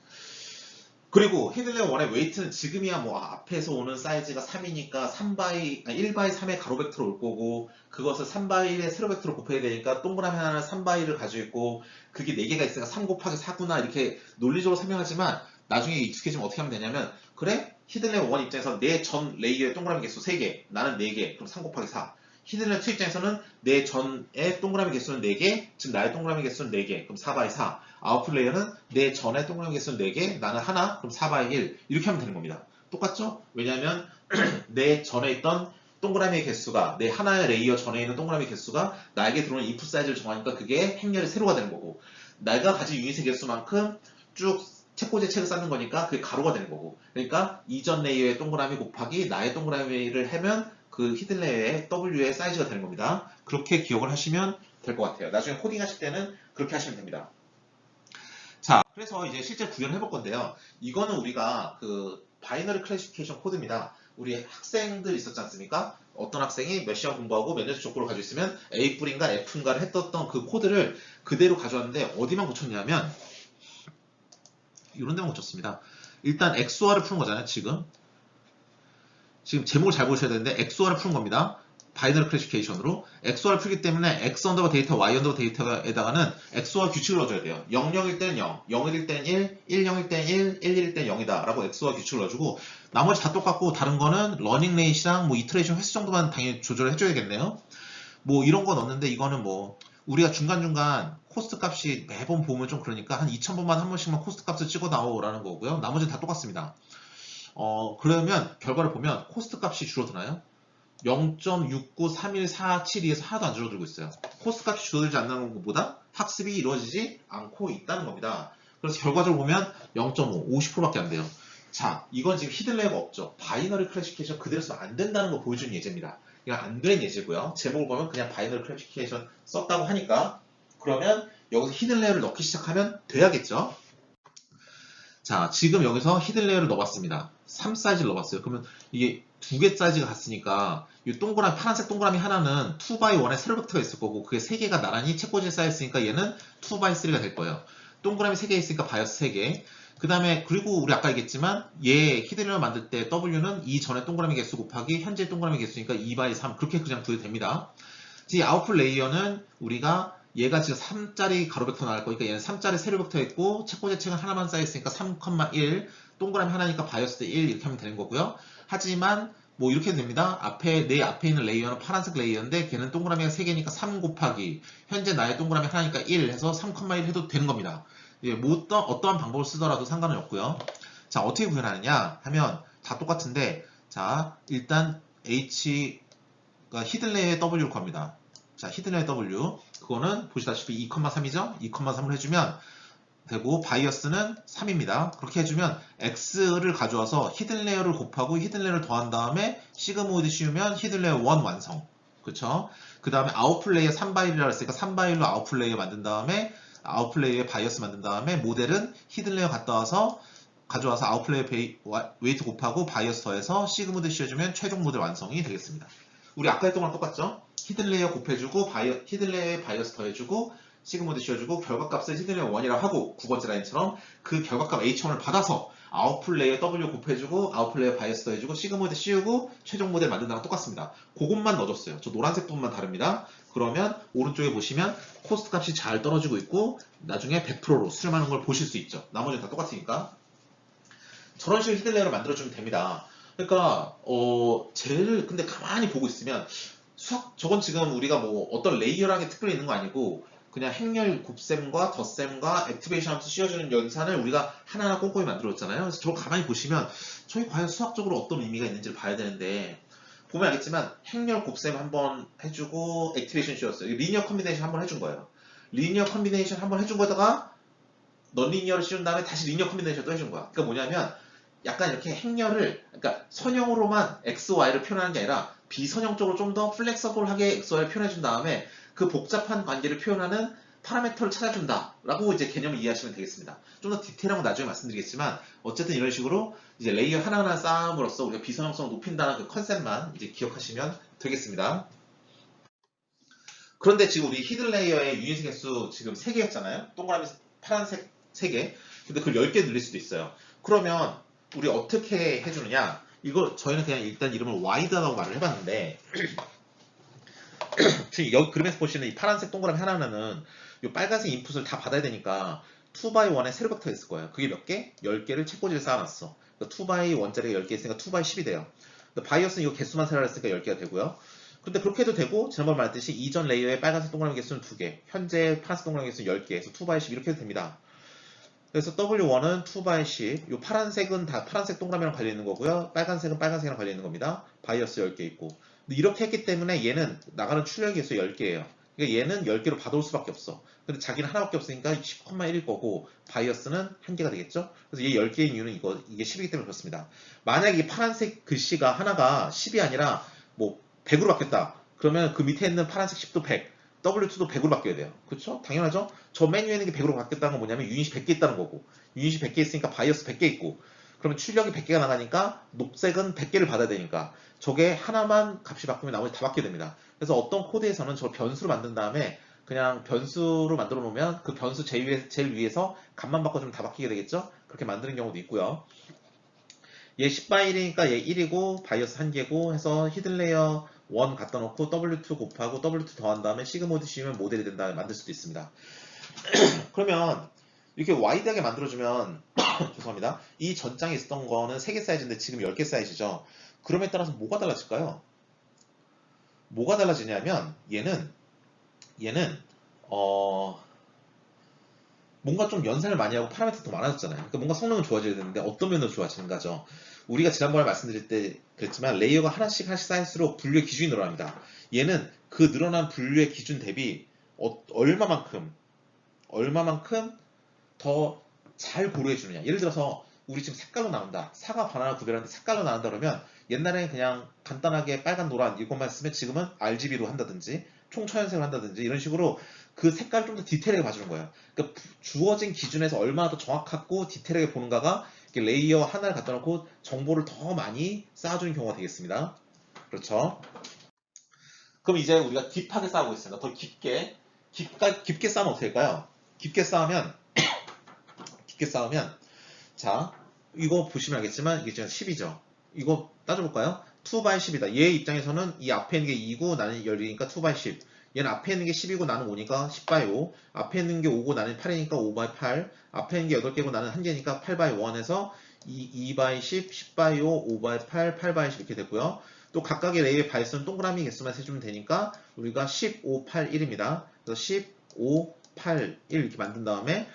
그리고 히든 레이어 1의 웨이트는 지금이야 뭐 앞에서 오는 사이즈가 3이니까 1x3의 가로 벡터로 올 거고, 그것을 3x1의 세로 벡터로 곱해야 되니까 동그라미 하나는 3x1을 가지고 있고 그게 4개가 있으니까 3 곱하기 4구나 이렇게 논리적으로 설명하지만 나중에 익숙해지면 어떻게 하면 되냐면, 그래? 히든 레이어 1 입장에서 내 전 레이어의 동그라미 개수 3개, 나는 4개, 그럼 3 곱하기 4. 히든 레이어 2 입장에서는 내 전의 동그라미 개수는 4개, 즉 나의 동그라미 개수는 4개, 그럼 4x4. 아웃풋 레이어는 내 전의 동그라미 개수는 4개, 나는 하나, 그럼 4x1. 이렇게 하면 되는 겁니다. 똑같죠? 왜냐하면 내 전에 있던 동그라미의 개수가, 내 하나의 레이어 전에 있는 동그라미 개수가 나에게 들어오는 인풋 사이즈를 정하니까 그게 행렬의 세로가 되는 거고, 내가 가진 유닛의 개수만큼 쭉 책꽂이에 책을 쌓는 거니까 그게 가로가 되는 거고, 그러니까 이전 레이어의 동그라미 곱하기 나의 동그라미를 하면 그 히든 레이어의 W의 사이즈가 되는 겁니다. 그렇게 기억을 하시면 될 것 같아요. 나중에 코딩 하실 때는 그렇게 하시면 됩니다. 자, 그래서 이제 실제 구현을 해볼 건데요. 이거는 우리가 그 바이너리 클래시피케이션 코드입니다. 우리 학생들 있었지 않습니까? 어떤 학생이 몇 시간 공부하고 몇 년째 족구를 가지고 있으면 A뿔인가 F인가를 했던 그 코드를 그대로 가져왔는데 어디만 고쳤냐면 이런 데만 고쳤습니다. 일단 XOR을 푸는 거잖아요. 지금 제목을 잘 보셔야 되는데 XOR을 푸는 겁니다. 바이너리 클래시피케이션으로 XOR을 풀기 때문에 X 언더바 데이터, Y 언더바 데이터에다가는 XOR 규칙을 넣어줘야 돼요. 00일 때는 0, 01일 때는 1, 10일 때는 1, 11일 때는 0이다 라고 XOR 규칙을 넣어주고, 나머지 다 똑같고 다른 거는 러닝 레이시랑 뭐 이터레이션 횟수 정도만 당연히 조절을 해줘야겠네요. 뭐 이런 거 넣었는데 이거는 뭐 우리가 중간중간 코스트 값이 매번 보면 좀 그러니까 한 2000번만 한 번씩만 코스트 값을 찍어 나오라는 거고요. 나머지는 다 똑같습니다. 그러면 결과를 보면 코스트 값이 줄어드나요? 0.693147에서 하나도 안 줄어들고 있어요. 코스트 값이 줄어들지 않는 것보다 학습이 이루어지지 않고 있다는 겁니다. 그래서 결과적으로 보면 0.5, 50%밖에 안 돼요. 자, 이건 지금 히든 레이어가 없죠. 바이너리 클래시피케이션 그대로 쓰면 안 된다는 거 보여주는 예제입니다. 이건 안 되는 예제고요. 제목을 보면 그냥 바이너리 클래시피케이션 썼다고 하니까, 그러면 여기서 히든 레이어를 넣기 시작하면 돼야겠죠. 자, 지금 여기서 히든 레이어를 넣어봤습니다. 3 사이즈를 넣어봤어요. 그러면 이게 2개 사이즈가 같으니까 이 동그라미, 파란색 동그라미 하나는 2x1의 세로 벡터가 있을 거고 그게 3개가 나란히 책꽂이에 쌓여있으니까 얘는 2x3가 될 거예요. 동그라미 3개 있으니까 바이어스 3개. 그 다음에 그리고 우리 아까 얘기했지만 얘 히든 레이어 만들 때 W는 이 전에 동그라미 개수 곱하기 현재 동그라미 개수니까 2x3 그렇게 그냥 구해도 됩니다. 이 아웃풋 레이어는 우리가 얘가 지금 3짜리 가로 벡터 나올 거니까 얘는 3짜리 세로 벡터 있고 책꽂이 책은 하나만 쌓여있으니까 3,1 동그라미 하나니까 바이어스 1 이렇게 하면 되는 거고요. 하지만 뭐 이렇게 됩니다. 내 앞에 있는 레이어는 파란색 레이어인데 걔는 동그라미가 3개니까 3 곱하기 현재 나의 동그라미 하나니까 1 해서 3,1 해도 되는 겁니다. 예, 뭐 어떠한 방법을 쓰더라도 상관은 없고요. 자, 어떻게 구현하느냐 하면 다 똑같은데, 자, 일단 H가 히든 레이어의 W를 구합니다. 자, 히든 레이어 W 그거는 보시다시피 2,3이죠? 2,3을 해주면 되고 바이어스는 3입니다. 그렇게 해주면 X를 가져와서 히든 레이어를 곱하고 히든 레이어를 더한 다음에 시그모이드 씌우면 히든 레이어 1 완성. 그쵸? 그 다음에 아웃풋 레이어 3x1이라고 했으니까 3x1로 아웃풋 레이어 만든 다음에 아웃풋 레이어에 바이어스 만든 다음에 모델은 히든 레이어 갔다 와서 가져와서 아웃풋 레이어 웨이트 곱하고 바이어스 더해서 시그모드 씌워주면 최종 모델 완성이 되겠습니다. 우리 아까 했던 거랑 똑같죠? 히든 레이어 곱해주고 히든 레이어에 바이어스 더해주고 시그모드 씌워주고 결과값을 히든 레이어 1이라고 하고 9번째 라인처럼 그 결과값 H1을 받아서 아웃풋 레이어 W 곱해주고 아웃풋 레이어 바이어스 더해주고 시그모드 씌우고 최종 모델 만든 다랑 똑같습니다. 그것만 넣어줬어요. 저 노란색 부분만 다릅니다. 그러면 오른쪽에 보시면 코스트 값이 잘 떨어지고 있고 나중에 100%로 수렴하는 걸 보실 수 있죠. 나머지는 다 똑같으니까. 저런 식으로 히든 레이어를 만들어주면 됩니다. 그러니까 제일 근데 가만히 보고 있으면 저건 지금 우리가 뭐 어떤 레이어라는 게 특별히 있는 거 아니고 그냥 행렬 곱셈과 덧셈과 액티베이션 하면서 씌워주는 연산을 우리가 하나하나 꼼꼼히 만들었잖아요. 그래서 저걸 가만히 보시면 저희 과연 수학적으로 어떤 의미가 있는지를 봐야 되는데 보면 알겠지만 행렬 곱셈 한번 해주고 액티베이션 씌웠어요. 리니어 컨비네이션 한번 해준 거예요. 리니어 컨비네이션 한번 해준 거다가 넌리니어를 씌운 다음에 다시 리니어 컨비네이션 또 해준 거야. 그러니까 뭐냐면 약간 이렇게 행렬을 그러니까 선형으로만 x, y를 표현하는 게 아니라 비선형적으로 좀 더 플렉서블하게 x, y를 표현해 준 다음에 그 복잡한 관계를 표현하는 파라미터를 찾아준다 라고 이제 개념을 이해하시면 되겠습니다. 좀 더 디테일한 건 나중에 말씀드리겠지만 어쨌든 이런 식으로 이제 레이어 하나하나 쌓음으로써 우리가 비선형성을 높인다는 그 컨셉만 이제 기억하시면 되겠습니다. 그런데 지금 우리 히든 레이어의 유닛 개수 지금 3개였잖아요. 동그라미 파란색 3개. 근데 그걸 10개 늘릴 수도 있어요. 그러면 우리 어떻게 해주느냐? 이거 저희는 그냥 일단 이름을 와이드라고 말을 해봤는데 지금 여기 그림에서 보시는 이 파란색 동그라미 하나하나는 이 빨간색 인풋을 다 받아야 되니까 2x1에 세로 벡터가 있을 거예요. 그게 몇 개? 10개를 책꽂이를 쌓아놨어. 그러니까 2x1짜리가 10개 있으니까 2x10이 돼요. 바이어스는 이거 개수만 세라 했으니까 10개가 되고요. 근데 그렇게 해도 되고 지난번 말했듯이 이전 레이어의 빨간색 동그라미 개수는 2개, 현재 파란색 동그라미 개수는 10개, 그래서 2x10 이렇게 해도 됩니다. 그래서 W1은 2x10, 이 파란색은 다 파란색 동그라미랑 관련 있는 거고요. 빨간색은 빨간색이랑 관련 있는 겁니다. 바이어스 10개 있고. 근데 이렇게 했기 때문에 얘는 나가는 출력 개수 10개예요. 그러니까 얘는 10개로 받아올 수밖에 없어. 근데 자기는 하나밖에 없으니까 10,1일 거고 바이어스는 1개가 되겠죠? 그래서 얘 10개인 이유는 이게 10이기 때문에 그렇습니다. 만약에 이 파란색 글씨가 하나가 10이 아니라 뭐 100으로 바뀌었다. 그러면 그 밑에 있는 파란색 10도 100, W2도 100으로 바뀌어야 돼요. 그렇죠? 당연하죠? 저 메뉴에 있는 게 100으로 바뀌었다는 건 뭐냐면 유닛이 100개 있다는 거고 유닛이 100개 있으니까 바이어스 100개 있고 그러면 출력이 100개가 나가니까 녹색은 100개를 받아야 되니까 저게 하나만 값이 바뀌면 나머지 다 바뀌게 됩니다. 그래서 어떤 코드에서는 저 변수로 만든 다음에 그냥 변수로 만들어 놓으면 그 변수 제일 위에서 값만 바꿔주면 다 바뀌게 되겠죠? 그렇게 만드는 경우도 있고요. 얘 10x1이니까 얘 1이고 바이어스 1개고 해서 히든 레이어 1 갖다 놓고 W2 곱하고 W2 더한 다음에 시그모드 씌우면 모델이 된다 만들 수도 있습니다. 그러면 이렇게 와이드하게 만들어주면 죄송합니다. 이 전장에 있었던 거는 3개 사이즈인데 지금 10개 사이즈죠. 그럼에 따라서 뭐가 달라질까요? 뭐가 달라지냐면 얘는 뭔가 좀 연산을 많이 하고 파라미터가 더 많아졌잖아요. 그러니까 뭔가 성능은 좋아져야 되는데 어떤 면으로 좋아지는가죠. 우리가 지난번에 말씀드릴 때 그랬지만 레이어가 하나씩 쌓일수록 분류의 기준이 늘어납니다. 얘는 그 늘어난 분류의 기준 대비 얼마만큼 더 잘 고려해 주느냐. 예를 들어서 우리 지금 색깔로 나온다. 사과, 바나나 구별하는데 색깔로 나온다 그러면 옛날에는 그냥 간단하게 빨간, 노란 이것만 쓰면 지금은 RGB로 한다든지 총천연색을 한다든지 이런 식으로 그 색깔을 좀 더 디테일하게 봐주는 거예요. 그러니까 주어진 기준에서 얼마나 더 정확하고 디테일하게 보는가가 레이어 하나를 갖다 놓고 정보를 더 많이 쌓아주는 경우가 되겠습니다. 그렇죠? 그럼 이제 우리가 딥하게 쌓고 있습니다. 더 깊게 쌓으면 어떻게 될까요? 깊게 쌓으면 자 이거 보시면 알겠지만 이게 지금 10이죠. 이거 따져볼까요? 2x10이다. 얘 입장에서는 이 앞에 있는 게 2고 나는 10이니까 2x10. 얘는 앞에 있는 게 10이고 나는 5니까 10x5. 앞에 있는 게 5고 나는 8이니까 5x8. 앞에 있는 게 8개고 나는 1개니까 8x1 해서 2x10, 10x5, 5x8, 8x10 이렇게 되고요. 또 각각의 레이의 바이스는 동그라미 개수만 세주면 되니까 우리가 10, 5, 8, 1입니다. 그래서 10, 5, 8, 1 이렇게 만든 다음에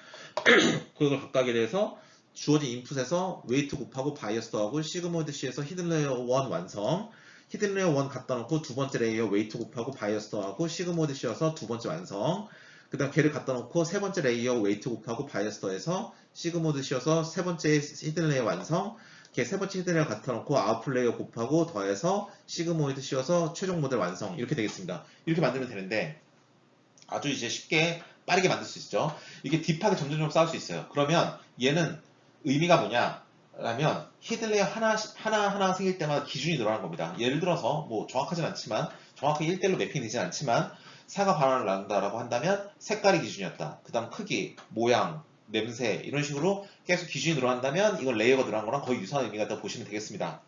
그걸 각각에 대해서 주어진 인풋에서 웨이트 곱하고 바이어스 더하고 시그모드 C에서 히든 레이어 1 완성. 히든 레이어 1 갖다 놓고 두 번째 레이어 웨이트 곱하고 바이어스 더하고 시그모드 C여서 두 번째 완성. 그 다음 걔를 갖다 놓고 세 번째 레이어 웨이트 곱하고 바이어스 더해서 시그모드 C여서 세 번째 히든 레이어 완성. 걔 세 번째 히든 레이어 갖다 놓고 아웃풋 레이어 곱하고 더해서 시그모이드 C여서 최종 모델 완성. 이렇게 되겠습니다. 이렇게 만들면 되는데 아주 이제 쉽게 빠르게 만들 수 있죠. 이게 딥하게 점점 쌓을 수 있어요. 그러면 얘는 의미가 뭐냐라면 히든 레이어 하나 생길 때마다 기준이 늘어나는 겁니다. 예를 들어서 뭐 정확하진 않지만 정확하게 1대1로 매핑되진 않지만 사가 반환을 나눈다라고 한다면 색깔이 기준이었다. 그 다음 크기, 모양, 냄새 이런 식으로 계속 기준이 늘어난다면 이건 레이어가 늘어난 거랑 거의 유사한 의미가 있다고 보시면 되겠습니다.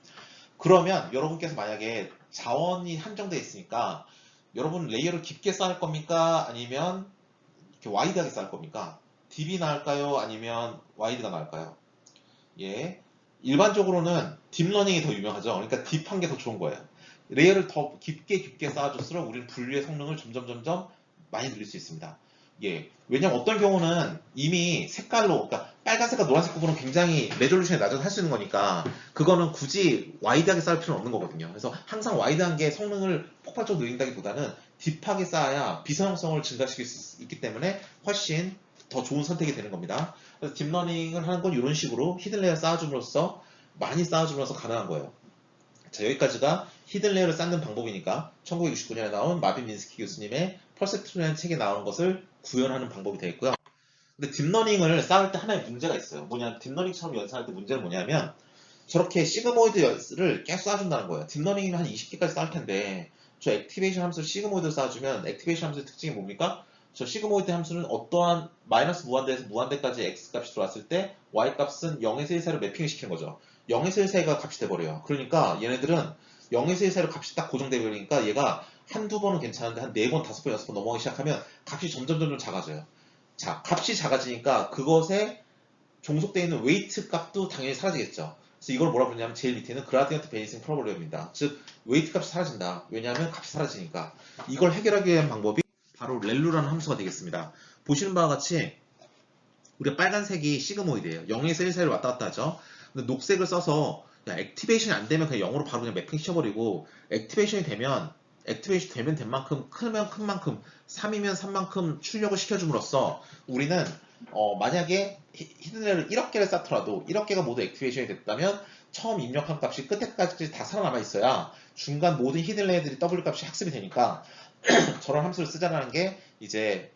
그러면 여러분께서 만약에 자원이 한정되어 있으니까 여러분 레이어를 깊게 쌓을 겁니까? 아니면 이렇게 와이드하게 쌓을 겁니까? 딥이 나을까요? 아니면 와이드가 나을까요? 예. 일반적으로는 딥러닝이 더 유명하죠. 그러니까 딥한 게 더 좋은 거예요. 레이어를 더 깊게 쌓아줄수록 우리는 분류의 성능을 점점 많이 늘릴 수 있습니다. 예. 왜냐면 어떤 경우는 이미 색깔로, 그러니까 빨간색과 노란색 구분은 굉장히 레졸루션이 낮아서 할 수 있는 거니까 그거는 굳이 와이드하게 쌓을 필요는 없는 거거든요. 그래서 항상 와이드한 게 성능을 폭발적으로 늘린다기보다는 딥하게 쌓아야 비선형성을 증가시킬 수 있기 때문에 훨씬 더 좋은 선택이 되는 겁니다. 그래서 딥러닝을 하는 건 이런 식으로 히든 레이어 쌓아줌으로써 많이 쌓아줌으로써 가능한 거예요. 자, 여기까지가 히든 레이어를 쌓는 방법이니까 1969년에 나온 마빈 민스키 교수님의 퍼셉트론이라는 책에 나오는 것을 구현하는 방법이 되겠고요. 근데 딥러닝을 쌓을 때 하나의 문제가 있어요. 뭐냐, 딥러닝처럼 연산할 때 문제는 뭐냐면 저렇게 시그모이드를 계속 쌓아준다는 거예요. 딥러닝이면 한 20개까지 쌓을 텐데 저 액티베이션 함수를 시그모이드로 쌓아주면 액티베이션 함수의 특징이 뭡니까? 저 시그모이드 함수는 어떠한 마이너스 무한대에서 무한대까지 x값이 들어왔을 때 y값은 0에서 1 사이로 매핑을 시키는 거죠. 0에서 1 사이가 값이 돼버려요. 그러니까 얘네들은 0에서 1 사이로 값이 딱 고정돼 버리니까 얘가 한두 번은 괜찮은데 한 4번, 5번, 6번 넘어가기 시작하면 값이 점점 작아져요. 자, 값이 작아지니까 그것에 종속되어 있는 웨이트 값도 당연히 사라지겠죠. 그래서 이걸 뭐라 부르냐면 제일 밑에는 그라디언트 베니싱 프로블렘입니다. 즉 웨이트 값이 사라진다. 왜냐하면 값이 사라지니까. 이걸 해결하기 위한 방법이 바로 렐루라는 함수가 되겠습니다. 보시는 바와 같이 우리가 빨간색이 시그모이드예요. 0에서 1 사이로 왔다 갔다 하죠. 근데 녹색을 써서 액티베이션이 안 되면 그냥 0으로 바로 그냥 매핑 시켜버리고 액티베이션이 되면 된 만큼 크면 큰 만큼 3이면 3만큼 출력을 시켜줌으로써 우리는 만약에 히든레이어를 1억 개를 쌓더라도 1억 개가 모두 액티베이션이 됐다면 처음 입력한 값이 끝에까지 다 살아남아 있어야 중간 모든 히든레이어들이 W 값이 학습이 되니까 저런 함수를 쓰자라는 게 이제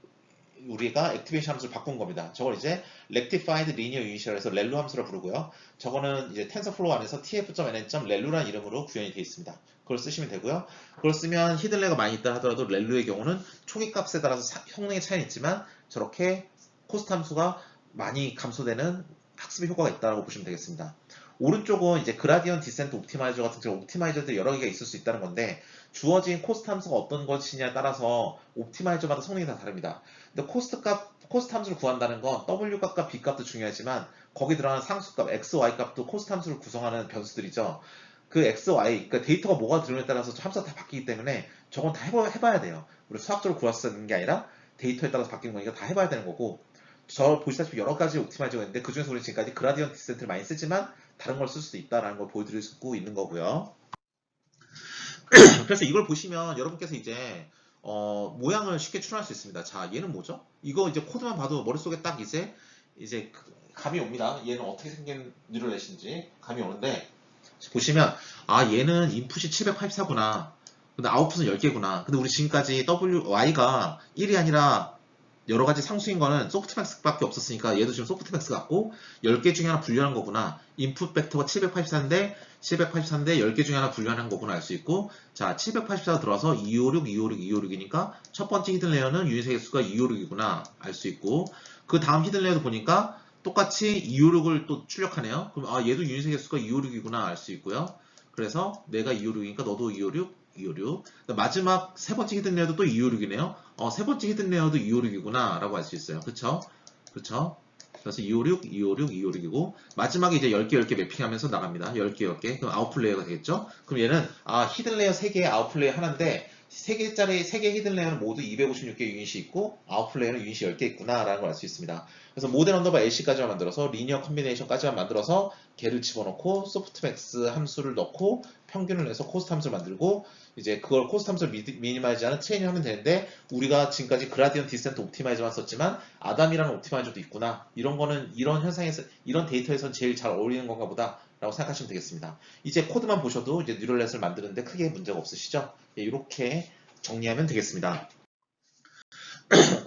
우리가 액티베이션 함수를 바꾼 겁니다. 저걸 이제 rectified linear unit이라고 해서 렐루 함수라 부르고요. 저거는 이제 TensorFlow 안에서 tf.nn.rellu라는 이름으로 구현이 되어 있습니다. 그걸 쓰시면 되고요. 그걸 쓰면 히든레이어가 많이 있다 하더라도 렐루의 경우는 초기 값에 따라서 성능의 차이는 있지만 저렇게 코스트 함수가 많이 감소되는 학습의 효과가 있다고 보시면 되겠습니다. 오른쪽은 이제 그라디언 디센트 옵티마이저 같은 그런 옵티마이저들이 여러 개가 있을 수 있다는 건데 주어진 코스트 함수가 어떤 것이냐에 따라서 옵티마이저마다 성능이 다 다릅니다. 근데 코스트 함수를 구한다는 건 W 값과 B 값도 중요하지만 거기 들어가는 상수값 X, Y 값도 코스트 함수를 구성하는 변수들이죠. 그 X, Y, 그러니까 데이터가 뭐가 들어오냐에 따라서 함수가 다 바뀌기 때문에 저건 다 해봐야 돼요. 우리 수학적으로 구했어야 되는 게 아니라 데이터에 따라서 바뀌는 거니까 다 해봐야 되는 거고 저 보시다시피 여러 가지 옵티마이저가 있는데 그 중에서 우리 지금까지 그라디언트 디센트를 많이 쓰지만 다른 걸 쓸 수도 있다는 걸 보여드리고 있는 거고요. 그래서 이걸 보시면 여러분께서 이제 모양을 쉽게 추론할 수 있습니다. 자, 얘는 뭐죠? 이거 이제 코드만 봐도 머릿속에 딱 이제 감이 옵니다. 얘는 어떻게 생긴 뉴럴넷인지 감이 오는데 보시면 얘는 인풋이 784구나. 근데 아웃풋은 10개구나. 근데 우리 지금까지 Y가 1이 아니라 여러 가지 상수인 거는 소프트맥스밖에 없었으니까 얘도 지금 소프트맥스 같고 10개 중에 하나 분류하는 거구나. 인풋 벡터가 784인데 10개 중에 하나 분류하는 거구나 알 수 있고 자 784가 들어와서 256, 256, 256이니까 첫 번째 히든 레이어는 유닛의 개수가 256이구나 알 수 있고 그 다음 히든 레이어도 보니까 똑같이 256을 또 출력하네요. 그럼 얘도 유닛의 개수가 256이구나 알 수 있고요. 그래서 내가 256이니까 너도 256, 256. 마지막 세 번째 히든 레이어도 또 256이네요. 세 번째 히든 레이어도 256이구나 라고 알 수 있어요. 그쵸? 그래서 256, 256, 256이고 마지막에 이제 10개, 10개 매핑하면서 나갑니다. 10개, 10개. 그럼 아웃풋 레이어가 되겠죠? 그럼 얘는 히든 레이어 3개, 아웃풋 레이어 하나인데 3개 히든 레이어는 모두 256개 유닛이 있고 아웃풋 레이어는 유닛이 10개 있구나 라는 걸 알 수 있습니다. 그래서 모델 언더바 LC까지만 만들어서 리니어 컨비네이션까지만 만들어서 걔를 집어넣고 소프트맥스 함수를 넣고 평균을 내서 코스트 함수를 만들고 이제 그걸 코스트 함수를 미니마이즈하는 트레이닝 하면 되는데 우리가 지금까지 그라디언트 디센트 옵티마이저만 썼지만 아담이라는 옵티마이저도 있구나. 이런 거는 이런 현상에서 이런 데이터에서 제일 잘 어울리는 건가 보다 라고 생각하시면 되겠습니다. 이제 코드만 보셔도 이제 뉴럴넷을 만드는데 크게 문제가 없으시죠? 이렇게 정리하면 되겠습니다.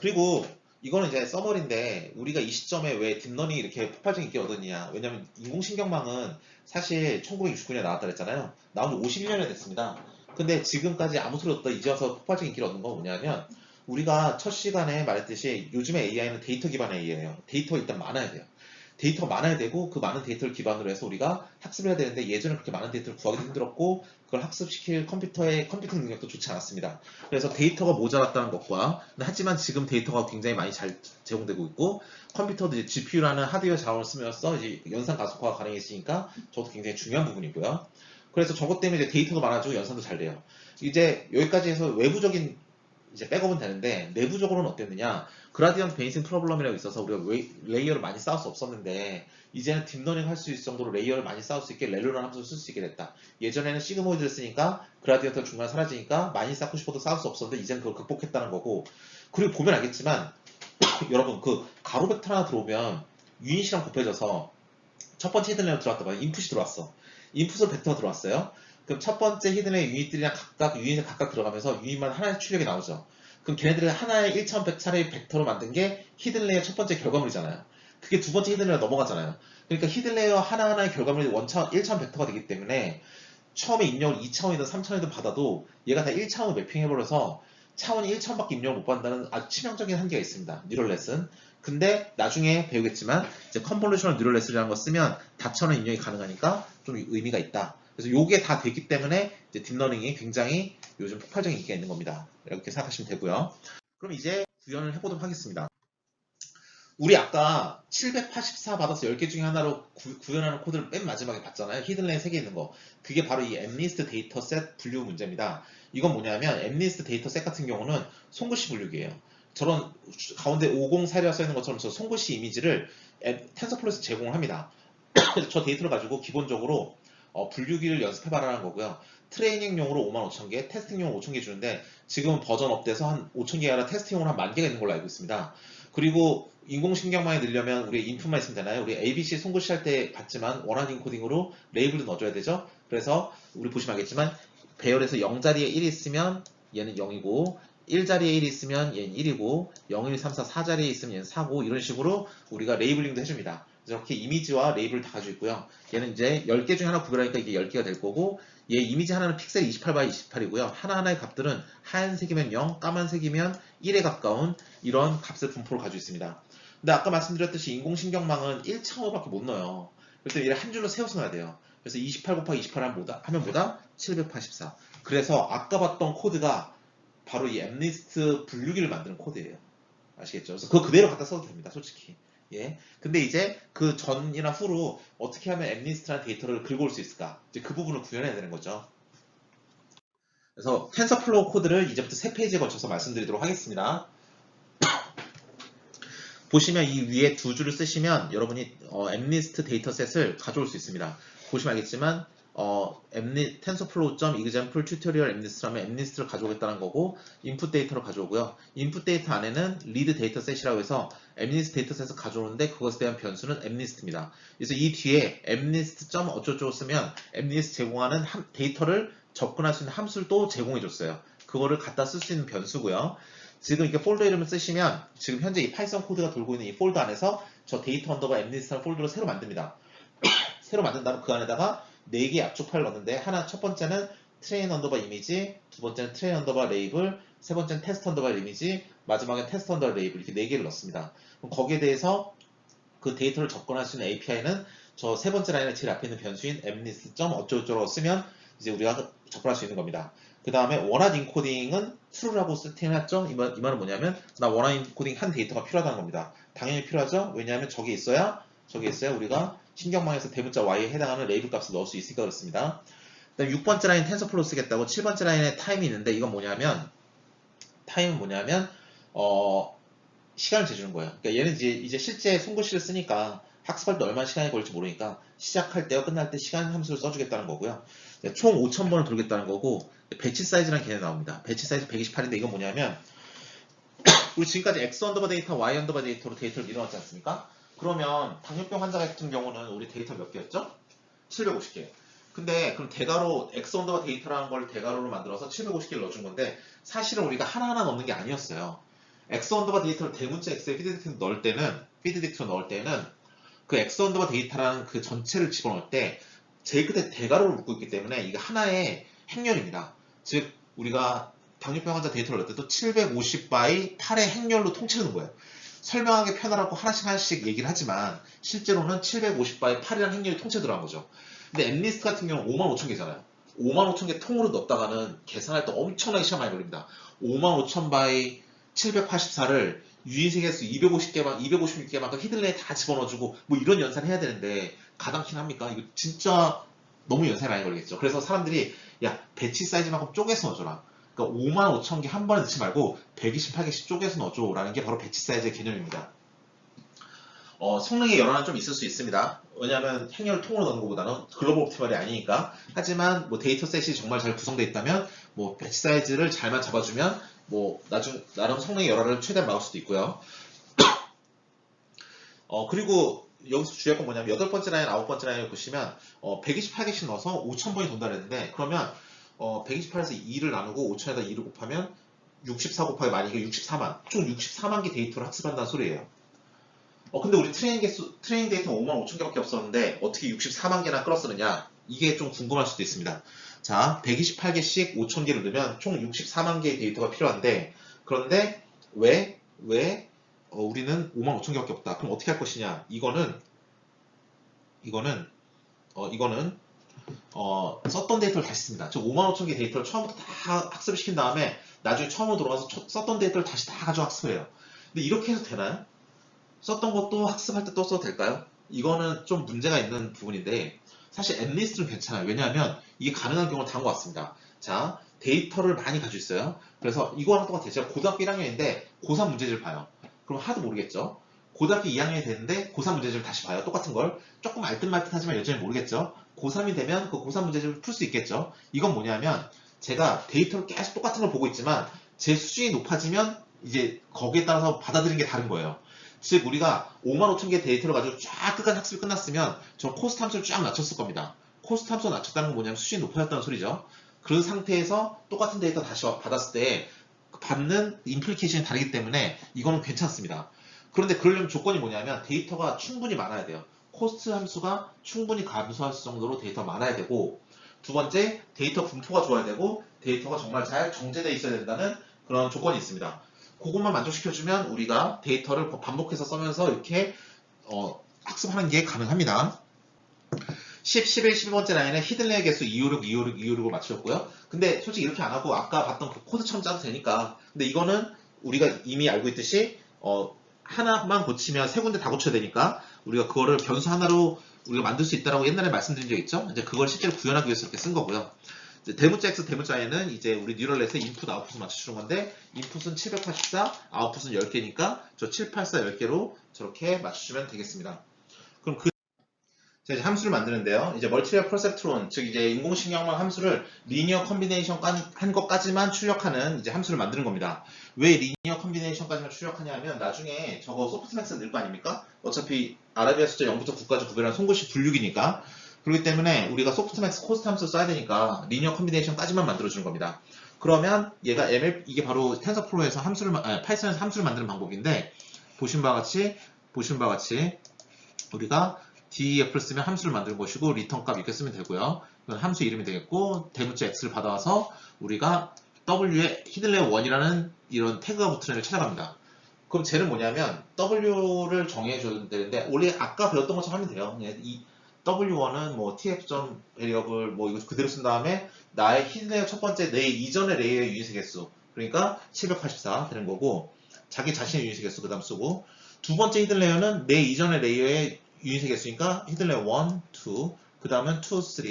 그리고 이거는 이제 서머리인데 우리가 이 시점에 왜 딥러닝이 이렇게 폭발적인 인기를 얻었느냐. 왜냐면 인공신경망은 사실 1969년에 나왔다 그랬잖아요. 나온 지 51년이 됐습니다. 근데 지금까지 아무 소리 없다 이제 와서 폭발적인 인기를 얻는 건 뭐냐면 우리가 첫 시간에 말했듯이 요즘에 AI는 데이터 기반의 AI예요. 데이터가 일단 많아야 돼요. 데이터가 많아야 되고 그 많은 데이터를 기반으로 해서 우리가 학습을 해야 되는데 예전에 그렇게 많은 데이터를 구하기도 힘들었고 그걸 학습시킬 컴퓨터의 컴퓨팅 능력도 좋지 않았습니다. 그래서 데이터가 모자랐다는 것과 하지만 지금 데이터가 굉장히 많이 잘 제공되고 있고 컴퓨터도 이제 GPU라는 하드웨어 자원을 쓰면서 이제 연산 가속화가 가능해지니까 저도 굉장히 중요한 부분이고요. 그래서 저것 때문에 이제 데이터도 많아지고 연산도 잘 돼요. 이제 여기까지 해서 외부적인 이제 백업은 되는데 내부적으로는 어땠느냐? 그라디언트 베이싱 프로블럼이라고 있어서 우리가 레이어를 많이 쌓을 수 없었는데 이제는 딥러닝 할 수 있을 정도로 레이어를 많이 쌓을 수 있게 렐로라는 함수를 쓸 수 있게 됐다. 예전에는 시그모이드를 쓰니까 그라디언트가 중간에 사라지니까 많이 쌓고 싶어도 쌓을 수 없었는데 이제는 그걸 극복했다는 거고 그리고 보면 알겠지만 여러분 그 가로 벡터 하나 들어오면 유닛이랑 곱해져서 첫 번째 히든 레이어 들어왔다 봐요. 인풋이 들어왔어. 인풋으로 벡터가 들어왔어요. 그럼 첫 번째 히든의 유닛들이랑 각각 유닛에 각각 들어가면서 유닛만 하나의 출력이 나오죠. 그럼 걔네들을 하나의 1100차례의 벡터로 만든 게 히든 레이어 첫 번째 결과물이잖아요. 그게 두 번째 히든 레이어 넘어가잖아요. 그러니까 히든 레이어 하나하나의 결과물이 1000 벡터가 되기 때문에 처음에 입력을 2차원이든 3차원이든 받아도 얘가 다 1차원 매핑해버려서 차원이 1차원밖에 입력을 못 받는다는 아주 치명적인 한계가 있습니다. 뉴럴넷은. 근데 나중에 배우겠지만 이제 컨볼루셔널 뉴럴넷이라는 거 쓰면 다처럼 입력이 가능하니까 좀 의미가 있다. 그래서 요게 다 됐기 때문에 이제 딥러닝이 굉장히 요즘 폭발적인 인기가 있는 겁니다. 이렇게 생각하시면 되고요. 그럼 이제 구현을 해보도록 하겠습니다. 우리 아까 784 받아서 10개 중에 하나로 구현하는 코드를 맨 마지막에 봤잖아요. 히든레인 3개 있는 거. 그게 바로 이 엠리스트 데이터셋 분류 문제입니다. 이건 뭐냐면 엠리스트 데이터셋 같은 경우는 손글씨 분류기예요. 저런 가운데 504라 써있는 것처럼 저 손글씨 이미지를 텐서플로에서 제공을 합니다. 저 데이터를 가지고 기본적으로 분류기를 연습해봐라는 거고요. 트레이닝용으로 55,000개, 테스팅용으로 5,000개 주는데 지금은 버전 업돼서 한 5,000개가 아니라 테스트용으로 한 10,000개가 있는 걸로 알고 있습니다. 그리고 인공신경망에 넣으려면 우리 인풋만 있으면 되나요? 우리 ABC 송글씨 할 때 봤지만 원하는 인코딩으로 레이블도 넣어줘야 되죠? 그래서 우리 보시면 알겠지만 배열에서 0자리에 1 있으면 얘는 0이고 1자리에 1 있으면 얘는 1이고 0, 1, 3, 4, 4자리에 있으면 얘는 4고 이런 식으로 우리가 레이블링도 해줍니다. 이렇게 이미지와 레이블을 다 가지고 있고요. 얘는 이제 10개 중에 하나 구별하니까 이게 10개가 될 거고 얘 이미지 하나는 픽셀이 28 x 28이고요. 하나하나의 값들은 하얀색이면 0, 까만색이면 1에 가까운 이런 값의 분포를 가지고 있습니다. 근데 아까 말씀드렸듯이 인공신경망은 1차원밖에 못 넣어요. 그래서 얘를 한 줄로 세워서 넣어야 돼요. 그래서 28 곱하기 28 하면 뭐다? 784. 그래서 아까 봤던 코드가 바로 이 엠리스트 분류기를 만드는 코드예요. 아시겠죠? 그래서 그거 그대로 갖다 써도 됩니다. 솔직히. 예. 근데 이제 그 전이나 후로 어떻게 하면 엠리스트라는 데이터를 긁어올 수 있을까? 이제 그 부분을 구현해야 되는 거죠. 그래서 텐서플로우 코드를 이제부터 3페이지에 걸쳐서 말씀드리도록 하겠습니다. 보시면 이 위에 두 줄을 쓰시면 여러분이 엠리스트 데이터셋을 가져올 수 있습니다. 보시면 알겠지만 tensorflow.example tutorial 엠리스트라면 엠리스트를 가져오겠다는 거고 인풋 데이터를 가져오고요. 인풋 데이터 안에는 리드 데이터셋이라고 해서 엠리스트 데이터셋을 가져오는데 그것에 대한 변수는 엠리스트입니다. 그래서 이 뒤에 엠리스트 어쩌고저쩌고 쓰면 엠리스트 제공하는 데이터를 접근할 수 있는 함수를 또 제공해줬어요. 그거를 갖다 쓸 수 있는 변수고요. 지금 이렇게 폴더 이름을 쓰시면 지금 현재 이 파이썬 코드가 돌고 있는 이 폴더 안에서 저 데이터 언더바 엠리스트라는 폴더를 새로 만듭니다. 새로 만든 다음 그 안에다가 4개의 압축 파일을 넣는데 하나 첫 번째는 트레인 언더바 이미지, 두 번째는 트레인 언더바 레이블, 세 번째는 테스트 언더바 이미지, 마지막엔 테스트 언더바 레이블 이렇게 4개를 넣습니다. 그럼 거기에 대해서 그 데이터를 접근할 수 있는 API는 저 세 번째 라인에 제일 앞에 있는 변수인 엠리스트 어쩌고저쩌고 쓰면 이제 우리가 접근할 수 있는 겁니다. 그 다음에 원한 인코딩은 true라고 세팅해놨죠? 이 말은 뭐냐면 나 원한 인코딩 한 데이터가 필요하다는 겁니다. 당연히 필요하죠? 왜냐하면 저게 있어야 우리가 신경망에서 대문자 y에 해당하는 레이블 값을 넣을 수 있으니까 그렇습니다. 그다음 6번째 라인 텐서플로우 쓰겠다고 7번째 라인에 타임이 있는데 이건 뭐냐면 타임은 뭐냐면 시간을 재주는 거예요. 그러니까 얘는 이제 실제 손글씨를 쓰니까 학습할 때 얼마나 시간이 걸릴지 모르니까 시작할 때와 끝날 때 시간 함수를 써주겠다는 거고요. 총 5,000번을 돌겠다는 거고 배치 사이즈라는 개념이 나옵니다. 배치 사이즈 128인데 이건 뭐냐면 우리 지금까지 X 언더바 데이터, Y 언더바 데이터로 데이터를 밀어놨지 않습니까? 그러면 당뇨병 환자 같은 경우는 우리 데이터 몇 개였죠? 750개. 근데 그럼 대괄호 X 언더바 데이터라는 걸 대괄호로 만들어서 750개를 넣어준 건데 사실은 우리가 하나하나 넣는 게 아니었어요. x 언더바 데이터를 대문자 x에 피드 딕트로 넣을 때는 그 x 언더바 데이터라는 그 전체를 집어넣을 때 제일 끝에 대괄호를 묶고 있기 때문에 이게 하나의 행렬입니다. 즉 우리가 당뇨병 환자 데이터를 넣을 때도 750 by 8의 행렬로 통째로 넣은 거예요. 설명하기 편하라고 하나씩 얘기를 하지만 실제로는 750 by 8이라는 행렬이 통째로 들어간 거죠. 근데 엠리스트 같은 경우는 55,000개잖아요. 55,000개 통으로 넣었다가는 계산할 때 엄청나게 시간 많이 걸립니다. 55,000 by 784를 유인색에서 256개만큼 히들레에 다 집어넣어주고 뭐 이런 연산을 해야 되는데 가당키는 합니까? 이거 진짜 너무 연산이 많이 걸리겠죠. 그래서 사람들이 야 배치 사이즈만큼 쪼개서 넣어줘라. 그러니까 55,000개 한 번에 넣지 말고 128개씩 쪼개서 넣어줘라는 게 바로 배치 사이즈의 개념입니다. 성능의 연한은 좀 있을 수 있습니다. 왜냐하면 행렬을 통으로 넣는 것보다는 글로벌 옵티멀이 아니니까. 하지만 뭐 데이터셋이 정말 잘 구성되어 있다면 뭐 배치 사이즈를 잘만 잡아주면 뭐 나름 성능의 열화를 최대한 막을 수도 있고요. 그리고 여기서 주의할 건 뭐냐면 8번째 라인, 9번째 라인을 보시면 128개씩 넣어서 5,000번이 돈다랬는데 그러면 128에서 2를 나누고 5,000에다 2를 곱하면 64 곱하기 많이 이게 64만 총 64만 개 데이터를 학습한다는 소리예요. 근데 우리 트레이닝 데이터 55,000개밖에 없었는데 어떻게 64만 개나 끌었었느냐 이게 좀 궁금할 수도 있습니다. 자, 128개씩 5,000개를 넣으면 총 64만 개의 데이터가 필요한데 그런데 왜 우리는 55,000개밖에 없다. 그럼 어떻게 할 것이냐? 이거는 썼던 데이터를 다시 씁니다. 즉 55,000개 데이터를 처음부터 다 학습을 시킨 다음에 나중에 처음으로 돌아가서 썼던 데이터를 다시 다 가져 학습해요. 근데 이렇게 해도 되나요? 썼던 것도 학습할 때 또 써도 될까요? 이거는 좀 문제가 있는 부분인데 사실 엠리스트는 괜찮아요. 왜냐하면 이게 가능한 경우는 다른 것 같습니다. 자, 데이터를 많이 가지고 있어요. 그래서 이거랑 똑같아요. 제가 고등학교 1학년인데 고3 문제집을 봐요. 그럼 하도 모르겠죠? 고등학교 2학년이 됐는데 고3 문제집을 다시 봐요. 똑같은 걸. 조금 알듯말듯하지만 여전히 모르겠죠? 고3이 되면 그 고3 문제집을 풀 수 있겠죠? 이건 뭐냐면 제가 데이터를 계속 똑같은 걸 보고 있지만 제 수준이 높아지면 이제 거기에 따라서 받아들이는 게 다른 거예요. 즉 우리가 55,000개 데이터를 가지고 쫙 끝까지 학습이 끝났으면 저 코스트 함수를 쫙 낮췄을 겁니다. 코스트 함수가 낮췄다는 건 뭐냐면 수준이 높아졌다는 소리죠. 그런 상태에서 똑같은 데이터 다시 받았을 때 받는 임플리케이션이 다르기 때문에 이거는 괜찮습니다. 그런데 그러려면 조건이 뭐냐면 데이터가 충분히 많아야 돼요. 코스트 함수가 충분히 감소할 정도로 데이터가 많아야 되고 두 번째 데이터 분포가 좋아야 되고 데이터가 정말 잘 정제되어 있어야 된다는 그런 조건이 있습니다. 그것만 만족시켜주면 우리가 데이터를 반복해서 써면서 이렇게 학습하는 게 가능합니다. 10, 11, 12번째 라인에 히든레어 개수 256, 256, 256을 맞추셨고요. 근데 솔직히 이렇게 안 하고 아까 봤던 그 코드처럼 짜도 되니까. 근데 이거는 우리가 이미 알고 있듯이 하나만 고치면 세 군데 다 고쳐야 되니까 우리가 그거를 변수 하나로 우리가 만들 수 있다라고 옛날에 말씀드린 적 있죠? 이제 그걸 실제로 구현하기 위해서 이렇게 쓴 거고요. 대문자 X, 대문자 Y는 이제 우리 뉴럴넷의 인풋, 아웃풋을 맞춰주는 건데 인풋은 784, 아웃풋은 10개니까 저 784, 10개로 저렇게 맞춰주면 되겠습니다. 그럼 자, 이제 함수를 만드는데요. 이제 멀티레어 퍼셉트론, 즉 이제 인공신경망 함수를 리니어 컨비네이션 한 것까지만 출력하는 이제 함수를 만드는 겁니다. 왜 리니어 컨비네이션까지만 출력하냐 하면 나중에 저거 소프트맥스 넣을 거 아닙니까? 어차피 아라비아 숫자 0부터 9까지 구별한 손글씨 분류기니까 그렇기 때문에 우리가 소프트맥스 코스트 함수 써야 되니까 리니어 컨비네이션까지만 만들어주는 겁니다. 그러면 얘가 이게 바로 텐서플로우에서 파이썬에서 함수를 만드는 방법인데 보신 바와 같이 우리가 DEF를 쓰면 함수를 만드는 것이고 리턴 값 이렇게 쓰면 되고요. 이건 함수 이름이 되겠고 대문자 X를 받아와서 우리가 W에 히든레어 1이라는 이런 태그가 붙은 애를 찾아갑니다. 그럼 쟤는 뭐냐면 W를 정해줘야 되는데 원래 아까 배웠던 것처럼 하면 돼요. 이 W1은 뭐 TF 베리어블 뭐 이거 그대로 쓴 다음에 나의 히든레어 첫 번째 내 이전의 레이어의 유닛의 개수 그러니까 784 되는 거고 자기 자신의 유닛의 개수 그 다음 쓰고 두 번째 히든레어는 내 이전의 레이어의 유닛의 개수니까 히든레어 1, 2, 그 다음은 2, 3,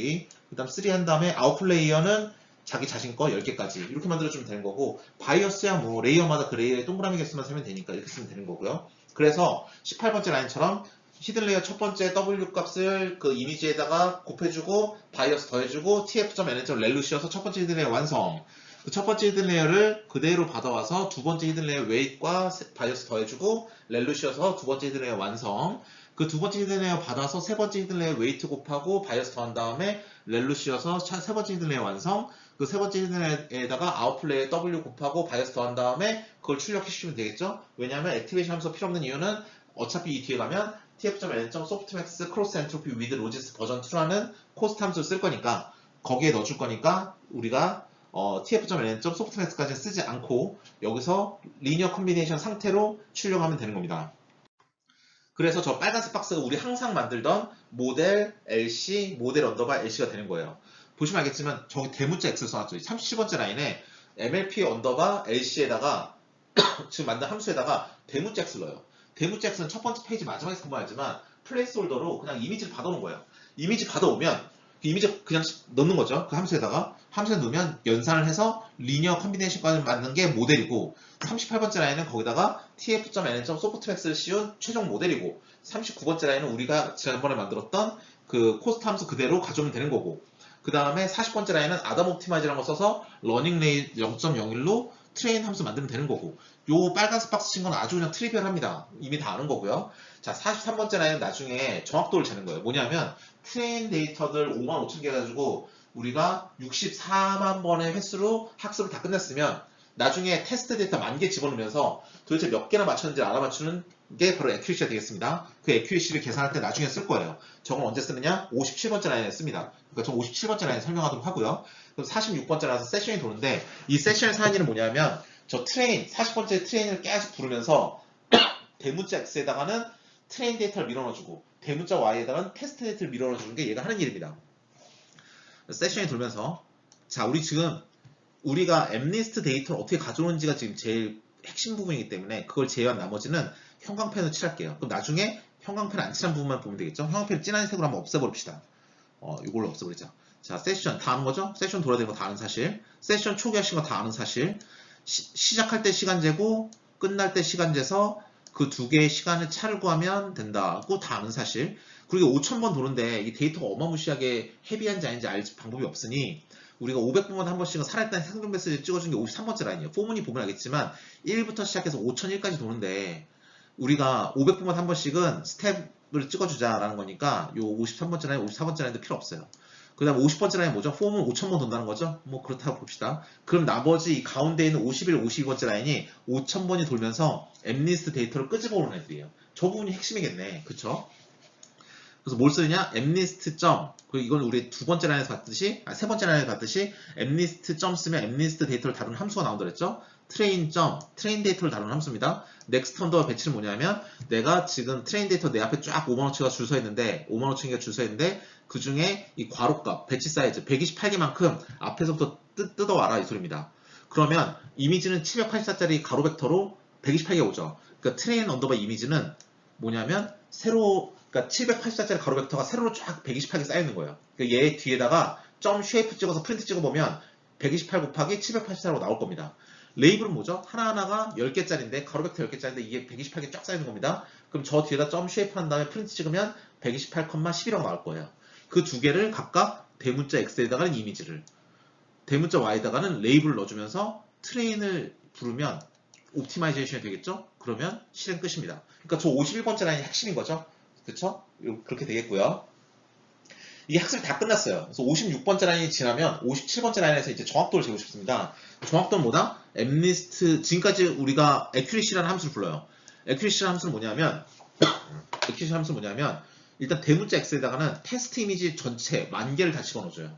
그 다음 3 한 다음에 아웃풋 레이어는 자기 자신 거 10개까지 이렇게 만들어주면 되는 거고 바이어스야 뭐 레이어마다 그 레이어의 동그라미 개수만 세면 되니까 이렇게 쓰면 되는 거고요. 그래서 18번째 라인처럼 히든레이어 첫 번째 W 값을 그 이미지에다가 곱해주고 바이어스 더해주고 tf.n.렐로 씌워서 첫 번째 히든레이어 완성. 그 첫 번째 히든레이어를 그대로 받아와서 두 번째 히든레이어 웨이트과 바이어스 더해주고 렐로 씌워서 두 번째 히든레이어 완성. 그 두 번째 히든 레이어 받아서 세 번째 히든 레이어 웨이트 곱하고 바이어스 더한 다음에 렐로 씌워서 세 번째 히든 레이어 완성. 그 세 번째 히든 레이어에다가 아웃풋 레이어 W 곱하고 바이어스 더한 다음에 그걸 출력해 주시면 되겠죠? 왜냐하면 액티베이션 함수 필요 없는 이유는 어차피 이 뒤에 가면 tf.n.softmax 크로스 엔트로피 위드 로지스 버전 2라는 코스트 함수를 쓸 거니까 거기에 넣어줄 거니까 우리가 tf.n.softmax까지 쓰지 않고 여기서 리니어 컨비네이션 상태로 출력하면 되는 겁니다. 그래서 저 빨간색 박스가 우리 항상 만들던 모델 LC, 모델 언더바 LC가 되는 거예요. 보시면 알겠지만 저기 대문자 X를 써놨죠. 37번째 라인에 MLP 언더바 LC에다가 지금 만든 함수에다가 대문자 X를 넣어요. 대문자 X는 첫 번째 페이지 마지막에 선보였지만 플레이스홀더로 그냥 이미지를 받아오는 거예요. 이미지 받아오면 그 이미지 그냥 넣는 거죠. 그 함수에다가 함수에 넣으면 연산을 해서 리니어 컨비네이션까지 만든 게 모델이고 38번째 라인은 거기다가 tf.n.softmax를 씌운 최종 모델이고 39번째 라인은 우리가 지난번에 만들었던 그 코스트 함수 그대로 가져오면 되는 거고 그 다음에 40번째 라인은 아담 옵티마이즈라는 거 써서 러닝 레이 0.01로 트레인 함수 만들면 되는 거고 요 빨간색 박스 친 건 아주 그냥 트리비얼합니다. 이미 다 아는 거고요. 자 43번째 라인은 나중에 정확도를 재는 거예요. 뭐냐면 트레인 데이터들 5만 5천 개 가지고 우리가 64만 번의 횟수로 학습을 다 끝냈으면 나중에 테스트 데이터 10,000개 집어넣으면서 도대체 몇 개나 맞췄는지 알아맞추는 게 바로 애큐리시가 되겠습니다. 그 애큐리시를 계산할 때 나중에 쓸 거예요. 저건 언제 쓰느냐? 57번째 라인에 씁니다. 그러니까 저 57번째 라인 설명하도록 하고요. 그럼 46번째 라인에서 세션이 도는데 이 세션의 사연이는 뭐냐면 저 트레인, 40번째 트레인을 계속 부르면서 대문자 X에다가는 트레인 데이터를 밀어넣어주고 대문자 Y에다가는 테스트 데이터를 밀어넣어주는 게 얘가 하는 일입니다. 세션이 돌면서 자 우리 지금 우리가 엠리스트 데이터를 어떻게 가져오는지가 지금 제일 핵심 부분이기 때문에 그걸 제외한 나머지는 형광펜으로 칠할게요. 그럼 나중에 형광펜 안 칠한 부분만 보면 되겠죠? 형광펜 진한 색으로 한번 없애버립시다. 이걸로 없애버리자. 자, 세션 다 아는 거죠? 세션 돌아야 되는 거 다 아는 사실. 세션 초기 하신 거 다 아는 사실. 시작할 때 시간 재고 끝날 때 시간 재서 그 두 개의 시간을 차를 구하면 된다고 다 아는 사실. 그리고 5,000번 도는데 이 데이터가 어마무시하게 헤비한지 아닌지 알 방법이 없으니 우리가 500번마다 한 번씩은 살아있다는 생존 메시지 찍어준 게 53번째 라인이에요. 포문이 보면 알겠지만 1부터 시작해서 5001까지 도는데 우리가 500번마다 한 번씩은 스텝을 찍어주자라는 거니까 요 53번째 라인, 54번째 라인도 필요 없어요. 그 다음 50번째 라인 뭐죠? 폼은 5,000번 돈다는 거죠? 뭐 그렇다고 봅시다. 그럼 나머지 이 가운데 있는 51, 52번째 라인이 5,000번이 돌면서 엠리스트 데이터를 끄집어 오는 애들이에요. 저 부분이 핵심이겠네. 그쵸? 그래서 뭘 쓰느냐? 엠리스트 점, 그리고 이건 우리 두 번째 라인에서 봤듯이, 세 번째 라인에서 봤듯이 엠리스트 점 쓰면 엠리스트 데이터를 다루는 함수가 나온다 그랬죠? 트레인 점, 트레인 데이터를 다루는 함수입니다. 넥스트 언더바 배치는 뭐냐면 내가 지금 트레인 데이터 내 앞에 쫙 5만원치가 줄 서 있는데 5만원치가 줄 서 있는데 그 중에 이 괄호값, 배치 사이즈 128개만큼 앞에서부터 뜯어와라 이 소리입니다. 그러면 이미지는 784짜리 가로 벡터로 128개 오죠. 그러니까 트레인 언더바 이미지는 뭐냐면 그러니까 784짜리 가로 벡터가 세로로 쫙 128개 쌓여 있는 거예요. 그러니까 얘 뒤에다가 점 쉐이프 찍어서 프린트 찍어보면 128 곱하기 784라고 나올 겁니다. 레이블은 뭐죠? 하나하나가 10개짜리인데 가로 벡터 10개짜리인데 이게 128개 쫙 쌓여 있는 겁니다. 그럼 저 뒤에다 점 쉐이프 한 다음에 프린트 찍으면 128,11이라고 나올 거예요. 그 두 개를 각각 대문자 X에다가는 이미지를, 대문자 Y에다가는 레이블을 넣어주면서 트레인을 부르면 옵티마이제이션이 되겠죠? 그러면 실행 끝입니다. 그러니까 저 51번째 라인이 핵심인 거죠? 그쵸? 그렇게 되겠고요. 이게 학습이 다 끝났어요. 그래서 56번째 라인이 지나면 57번째 라인에서 이제 정확도를 재고 싶습니다. 정확도는 뭐다? 엠리스트, 지금까지 우리가 accuracy라는 함수를 불러요. accuracy라는 함수는 뭐냐면 accuracy 함수는 뭐냐면 일단 대문자 X에다가는 테스트 이미지 전체 10,000개를 다 집어넣어줘요.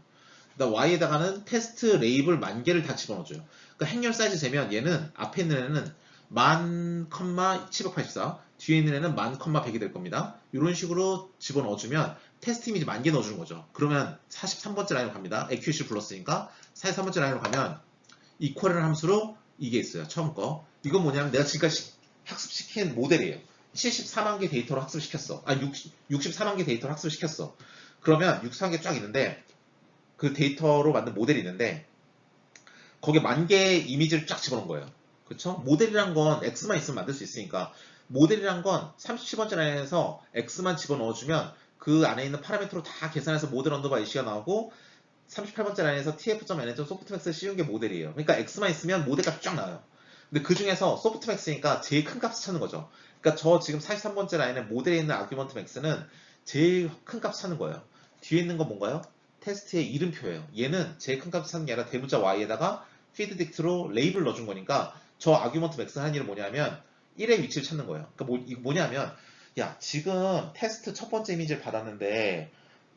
그다음 Y에다가는 테스트 레이블 10,000개를 다 집어넣어줘요. 그러니까 행렬 사이즈 재면 얘는 앞에 있는 애는 10,784 뒤에 있는 애는 10,100이 될 겁니다. 이런 식으로 집어넣어주면 테스트 이미지 10,000개 넣어주는 거죠. 그러면 43번째 라인으로 갑니다. accuracy 불렀으니까 43번째 라인으로 가면 equal이라는 함수로 이게 있어요. 처음 거. 이건 뭐냐면 내가 지금까지 학습시킨 모델이에요. 74만 개 데이터로 학습시켰어. 64만 개 데이터로 학습시켰어. 그러면 64만 개 쫙 있는데 그 데이터로 만든 모델이 있는데 거기에 10,000개의 이미지를 쫙 집어넣은 거예요. 그쵸? 모델이란 건 X만 있으면 만들 수 있으니까 모델이란 건 37번째 라인에서 X만 집어넣어주면 그 안에 있는 파라미터로 다 계산해서 모델 언더바 이시가 나오고 38번째 라인에서 tf.n.softmax를 씌운 게 모델이에요. 그러니까 X만 있으면 모델 값이 쫙 나와요. 근데 그 중에서 소프트맥스니까 제일 큰 값을 찾는 거죠. 그러니까 저 지금 43번째 라인의 모델에 있는 아규먼트 맥스는 제일 큰 값 찾는 거예요. 뒤에 있는 건 뭔가요? 테스트의 이름표예요. 얘는 제일 큰 값 찾는 게 아니라 대문자 y에다가 피드 딕트로 레이블 넣어준 거니까 저 아규먼트 맥스 하는 일은 뭐냐면 1의 위치를 찾는 거예요. 그러니까 이거 뭐냐면 야 지금 테스트 첫 번째 이미지를 받았는데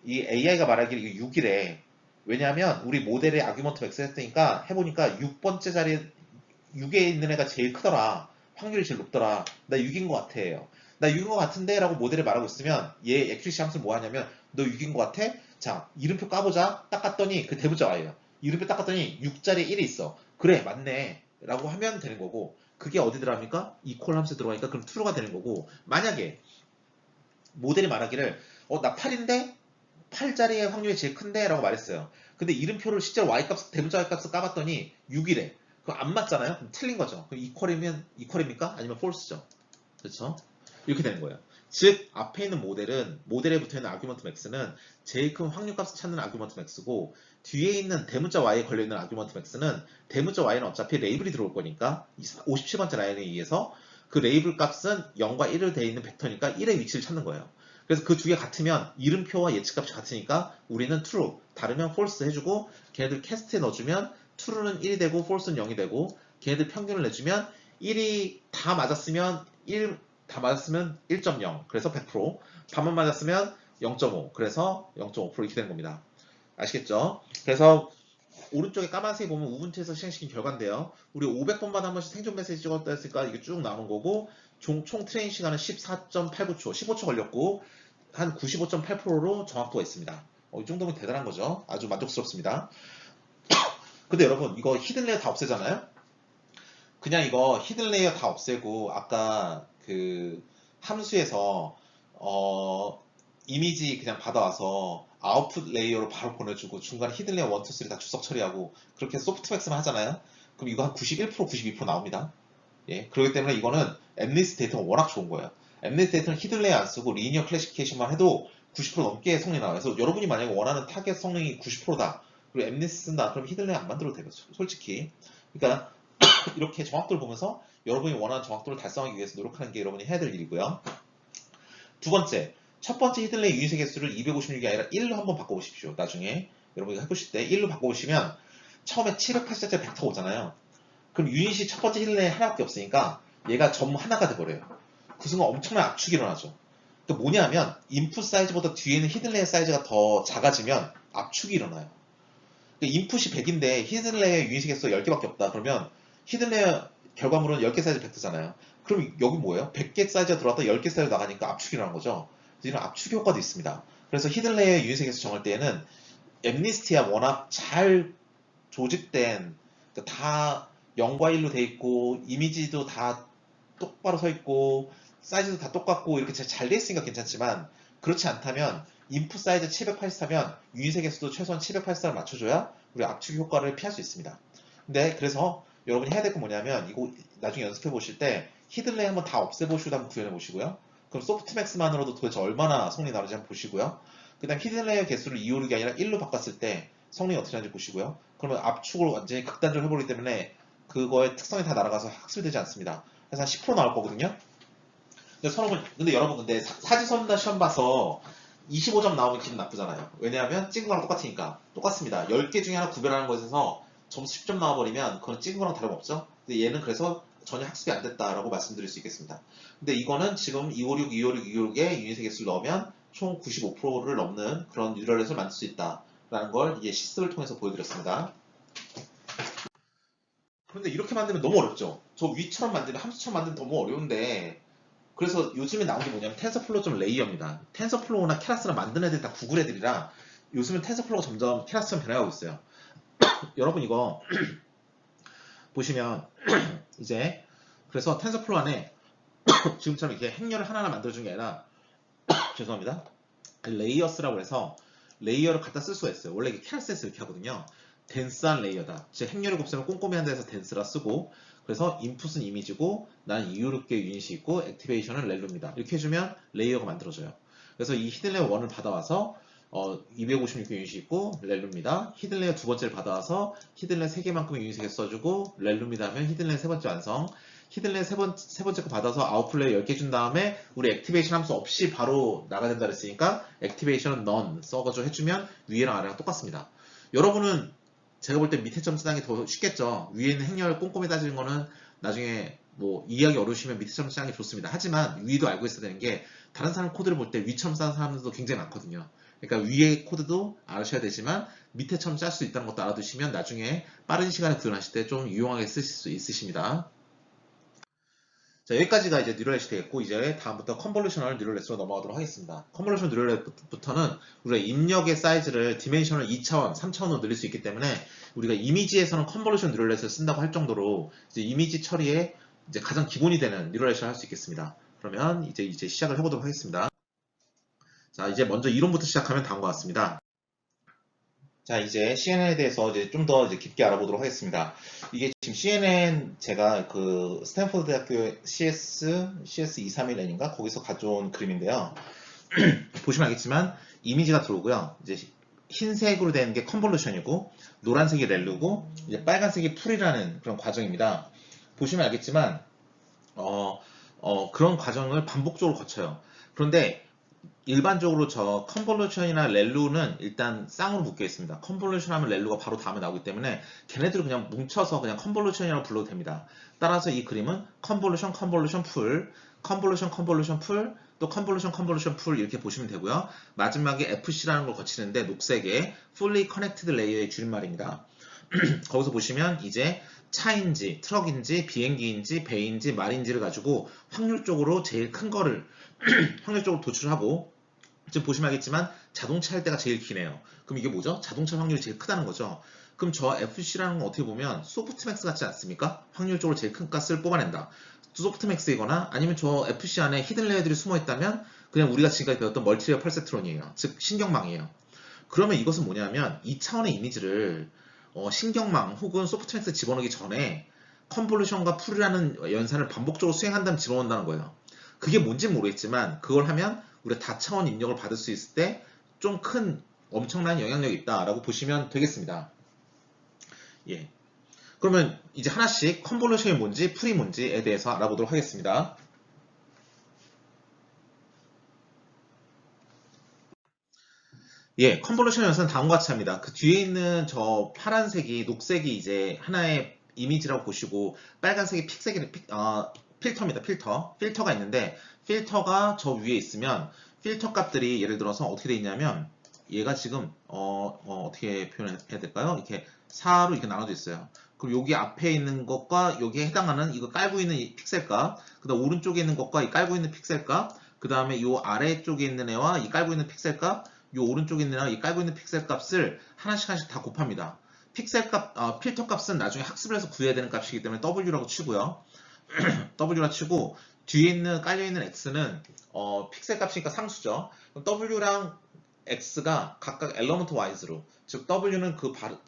이 AI가 말하기를 이게 6이래. 왜냐하면 우리 모델에 아규먼트 맥스 했으니까 해보니까 6번째 자리에 6에 있는 애가 제일 크더라. 확률이 제일 높더라. 나 6인 것 같아요. 나 6인 것 같은데? 라고 모델에 말하고 있으면 얘 액큐리시 함수를 뭐 하냐면 너 6인 것 같아? 자 이름표 까보자. 딱 갔더니 그 대문자 Y예요. 이름표 딱 갔더니 6자리에 1이 있어. 그래 맞네 라고 하면 되는 거고 그게 어디 들어갑니까? 이퀄 함수에 들어가니까 그럼 true가 되는 거고 만약에 모델이 말하기를 나 8인데 8자리의 확률이 제일 큰데? 라고 말했어요. 근데 이름표를 실제로 Y값, 대문자 Y값을 까봤더니 6이래. 그럼 안 맞잖아요? 그럼 틀린 거죠. 그럼 이퀄입니까? 아니면 false죠. 그렇죠? 이렇게 되는 거예요. 즉 앞에 있는 모델에 붙어있는 아규먼트 맥스는 제일 큰 확률값을 찾는 아규먼트 맥스고 뒤에 있는 대문자 y에 걸려있는 아규먼트 맥스는 대문자 y는 어차피 레이블이 들어올 거니까 57번째 라인에 의해서 그 레이블 값은 0과 1을 돼 있는 벡터니까 1의 위치를 찾는 거예요. 그래서 그 두 개 같으면 이름표와 예측값이 같으니까 우리는 true, 다르면 false 해주고 걔네들 캐스트에 넣어주면 true는 1이 되고 false는 0이 되고 걔네들 평균을 내주면 1이 다 맞았으면 1.0 그래서 100% 반만 맞았으면 0.5 그래서 0.5% 이렇게 되는 겁니다. 아시겠죠? 그래서 오른쪽에 까만색이 보면 우분투에서 실행시킨 결과인데요. 우리 500번마다 한 번씩 생존 메시지 찍었다 했으니까 이게 쭉 나오는 거고 총 트레이닝 시간은 14.89초 15초 걸렸고 한 95.8%로 정확도가 있습니다. 이 정도면 대단한 거죠. 아주 만족스럽습니다. 근데 여러분 이거 히든 레이어 다 없애잖아요? 그냥 이거 히든 레이어 다 없애고 아까 그 함수에서 이미지 그냥 받아와서 아웃풋 레이어로 바로 보내주고 중간에 히든 레이어 1, 2, 3 다 주석 처리하고 그렇게 해서 소프트맥스만 하잖아요. 그럼 이거 한 91%, 92% 나옵니다. 예, 그렇기 때문에 이거는 엠리스 데이터가 워낙 좋은 거예요. 엠리스 데이터는 히든 레이어 안 쓰고 리니어 클래시피케이션만 해도 90% 넘게 성능이 나와요. 그래서 여러분이 만약에 원하는 타겟 성능이 90%다. 그리고 엠리스 쓴다. 그럼 히든 레이어 안 만들어도 돼요. 솔직히. 그러니까 이렇게 정확도를 보면서 여러분이 원하는 정확도를 달성하기 위해서 노력하는 게 여러분이 해야 될 일이고요. 두 번째, 첫 번째 히든레이 유닛의 개수를 256이 아니라 1로 한번 바꿔보십시오. 나중에 여러분이 해보실 때 1로 바꿔보시면 처음에 780짜리 벡터 오잖아요. 그럼 유닛이 첫 번째 히든레이 하나밖에 없으니까 얘가 전부 하나가 돼버려요. 그 순간 엄청난 압축이 일어나죠. 또 뭐냐면 인풋 사이즈보다 뒤에 있는 히든레이어 사이즈가 더 작아지면 압축이 일어나요. 인풋이 100인데 히든레이어 유닛의 개수가 10개밖에 없다. 그러면 히든레이어 결과물은 10개 사이즈 벡터잖아요. 그럼 여기 뭐예요? 100개 사이즈가 들어왔다 10개 사이즈 나가니까 압축이 일어나는 거죠. 이런 압축 효과도 있습니다. 그래서 히든레이어 유닛의 개수 정할 때에는 엠니스티야 워낙 잘 조직된 다 0과 1로 돼 있고 이미지도 다 똑바로 서 있고 사이즈도 다 똑같고 이렇게 잘 돼 있으니까 괜찮지만 그렇지 않다면 인풋 사이즈 784면 유닛의 개수도 최소한 784를 맞춰줘야 우리 압축 효과를 피할 수 있습니다. 근데 그래서 여러분이 해야 될 건 뭐냐면 이거 나중에 연습해 보실 때 히든레이 한번 다 없애보시고 한번 구현해 보시고요. 그럼 소프트맥스만으로도 도대체 얼마나 성능이 나오는지 한번 보시고요. 그 다음 히든레이어 개수를 256이 아니라 1로 바꿨을 때 성능이 어떻게 나는지 보시고요. 그러면 압축을 완전히 극단적으로 해버리기 때문에 그거의 특성이 다 날아가서 학습이 되지 않습니다. 그래서 한 10% 나올 거거든요. 근데 여러분 근데 사지선다 시험 봐서 25점 나오면 기분 나쁘잖아요. 왜냐하면 찍은 거랑 똑같으니까. 똑같습니다. 10개 중에 하나 구별하는 것에서 점수 10점 나와버리면 그건 찍은 거랑 다름없죠. 근데 얘는 그래서 전혀 학습이 안 됐다라고 말씀드릴 수 있겠습니다. 근데 이거는 지금 256, 256, 256에 유닛의 개수를 넣으면 총 95%를 넘는 그런 뉴럴넷을 만들 수 있다라는 걸 이제 실습을 통해서 보여드렸습니다. 그런데 이렇게 만들면 너무 어렵죠. 저 위처럼 만들면 함수처럼 만들면 너무 어려운데 그래서 요즘에 나온 게 뭐냐면 텐서플로우 좀 레이어입니다. 텐서플로우나 케라스나 만드는 애들이 다 구글 애들이라 요즘은 텐서플로우가 점점 케라스처럼 변해가고 있어요. 여러분 이거 보시면 이제 그래서 텐서플로우 안에 지금처럼 이렇게 행렬을 하나하나 만들어준 게 아니라 죄송합니다. 레이어스라고 해서 레이어를 갖다 쓸 수가 있어요. 원래 이게 케라스에서 이렇게 하거든요. 덴스한 레이어다. 즉 행렬을 곱셈을 꼼꼼히 한다 해서 덴스라 쓰고 그래서 인풋은 이미지고 난 256개 유닛이 있고 액티베이션은 렐루입니다. 이렇게 해주면 레이어가 만들어져요. 그래서 이 히든레이어 1을 받아와서 256개 유닛이 있고 렐루입니다. 히든레이어 두 번째를 받아와서 히든레이어 3개만큼의 유닛을 써주고 렐루입니다 하면 히든레이어 세 번째 완성. 히든레이어 세 번째 거 받아서 아웃플레이어 10개 준 다음에 우리 액티베이션 함수 없이 바로 나가야 된다 그랬으니까 액티베이션은 none 써가지고 해주면 위에랑 아래랑 똑같습니다. 여러분은 제가 볼 때 밑에 점 쓰는 게 더 쉽겠죠. 위에 있는 행렬 꼼꼼히 따지는 거는 나중에 뭐 이해하기 어려우시면 밑에 점 쓰는 게 좋습니다. 하지만 위도 알고 있어야 되는 게 다른 사람 코드를 볼 때 위처럼 쓰는 사람들도 굉장히 많거든요. 그러니까 위에 코드도 알아셔야 되지만 밑에처럼 짤 수 있다는 것도 알아두시면 나중에 빠른 시간에 구현하실 때 좀 유용하게 쓰실 수 있으십니다. 자, 여기까지가 이제 뉴럴넷이 되겠고, 이제 다음부터 컨볼루셔널 뉴럴넷으로 넘어가도록 하겠습니다. 컨볼루셔널 뉴럴넷부터는 우리가 입력의 사이즈를 디멘션을 2차원, 3차원으로 늘릴 수 있기 때문에 우리가 이미지에서는 컨볼루션 뉴럴넷을 쓴다고 할 정도로 이제 이미지 처리에 이제 가장 기본이 되는 뉴럴넷을 할 수 있겠습니다. 그러면 이제 시작을 해보도록 하겠습니다. 자, 이제 먼저 이론부터 시작하면 다음과 같습니다. 자, 이제 CNN에 대해서 이제 좀 더 깊게 알아보도록 하겠습니다. 이게 지금 CNN 제가 그 스탠포드 대학교 CS231N인가 거기서 가져온 그림인데요. 보시면 알겠지만 이미지가 들어오고요. 이제 흰색으로 된 게 컨볼루션이고 노란색이 렐루고 이제 빨간색이 풀이라는 그런 과정입니다. 보시면 알겠지만 그런 과정을 반복적으로 거쳐요. 그런데 일반적으로 저 컨볼루션이나 렐루는 일단 쌍으로 묶여 있습니다. 컨볼루션 하면 렐루가 바로 다음에 나오기 때문에 걔네들을 그냥 뭉쳐서 그냥 컨볼루션이라고 불러도 됩니다. 따라서 이 그림은 컨볼루션, 컨볼루션, 풀, 컨볼루션, 컨볼루션, 풀, 또 컨볼루션, 컨볼루션, 풀 이렇게 보시면 되고요. 마지막에 FC라는 걸 거치는데 녹색의 Fully Connected Layer의 줄임말입니다. 거기서 보시면 이제 차인지, 트럭인지, 비행기인지, 배인지, 말인지를 가지고 확률적으로 제일 큰 거를 확률적으로 도출하고 지금 보시면 알겠지만 자동차 할 때가 제일 기네요. 그럼 이게 뭐죠? 자동차 확률이 제일 크다는 거죠. 그럼 저 FC라는 건 어떻게 보면 소프트맥스 같지 않습니까? 확률적으로 제일 큰 값을 뽑아낸다. 소프트맥스이거나 아니면 저 FC 안에 히든 레이어들이 숨어 있다면 그냥 우리가 지금까지 배웠던 멀티레이어 펄세트론이에요. 즉 신경망이에요. 그러면 이것은 뭐냐면 2차원의 이미지를 신경망 혹은 소프트맥스 집어넣기 전에 컨볼루션과 풀이라는 연산을 반복적으로 수행한 다음에 집어넣는다는 거예요. 그게 뭔지 모르겠지만 그걸 하면 우리가 다차원 입력을 받을 수 있을 때 좀 큰 엄청난 영향력이 있다라고 보시면 되겠습니다. 예. 그러면 이제 하나씩 컨볼루션이 뭔지 풀이 뭔지에 대해서 알아보도록 하겠습니다. 예, 컨볼루션 연산은 다음과 같이 합니다. 그 뒤에 있는 저 파란색이 녹색이 이제 하나의 이미지라고 보시고 빨간색이 필터입니다. 필터가 있는데 필터가 저 위에 있으면 필터 값들이 예를 들어서 어떻게 돼 있냐면 얘가 지금 어떻게 표현해야 될까요? 이렇게 4로 이렇게 나눠져 있어요. 그럼 여기 앞에 있는 것과 여기에 해당하는 이거 깔고 있는 이 픽셀 값, 그다음 오른쪽에 있는 것과 이 깔고 있는 픽셀 값, 그다음에 이 아래쪽에 있는 애와 이 깔고 있는 픽셀 값, 이 오른쪽에 있는 애와 이 깔고 있는 픽셀 값을 하나씩 다 곱합니다. 픽셀 값, 필터 값은 나중에 학습을 해서 구해야 되는 값이기 때문에 W라고 치고요. W라 치고 뒤에 있는 깔려있는 X는 픽셀 값이니까 상수죠. 그럼 W랑 X가 각각 엘러먼트 와이즈로 즉 W는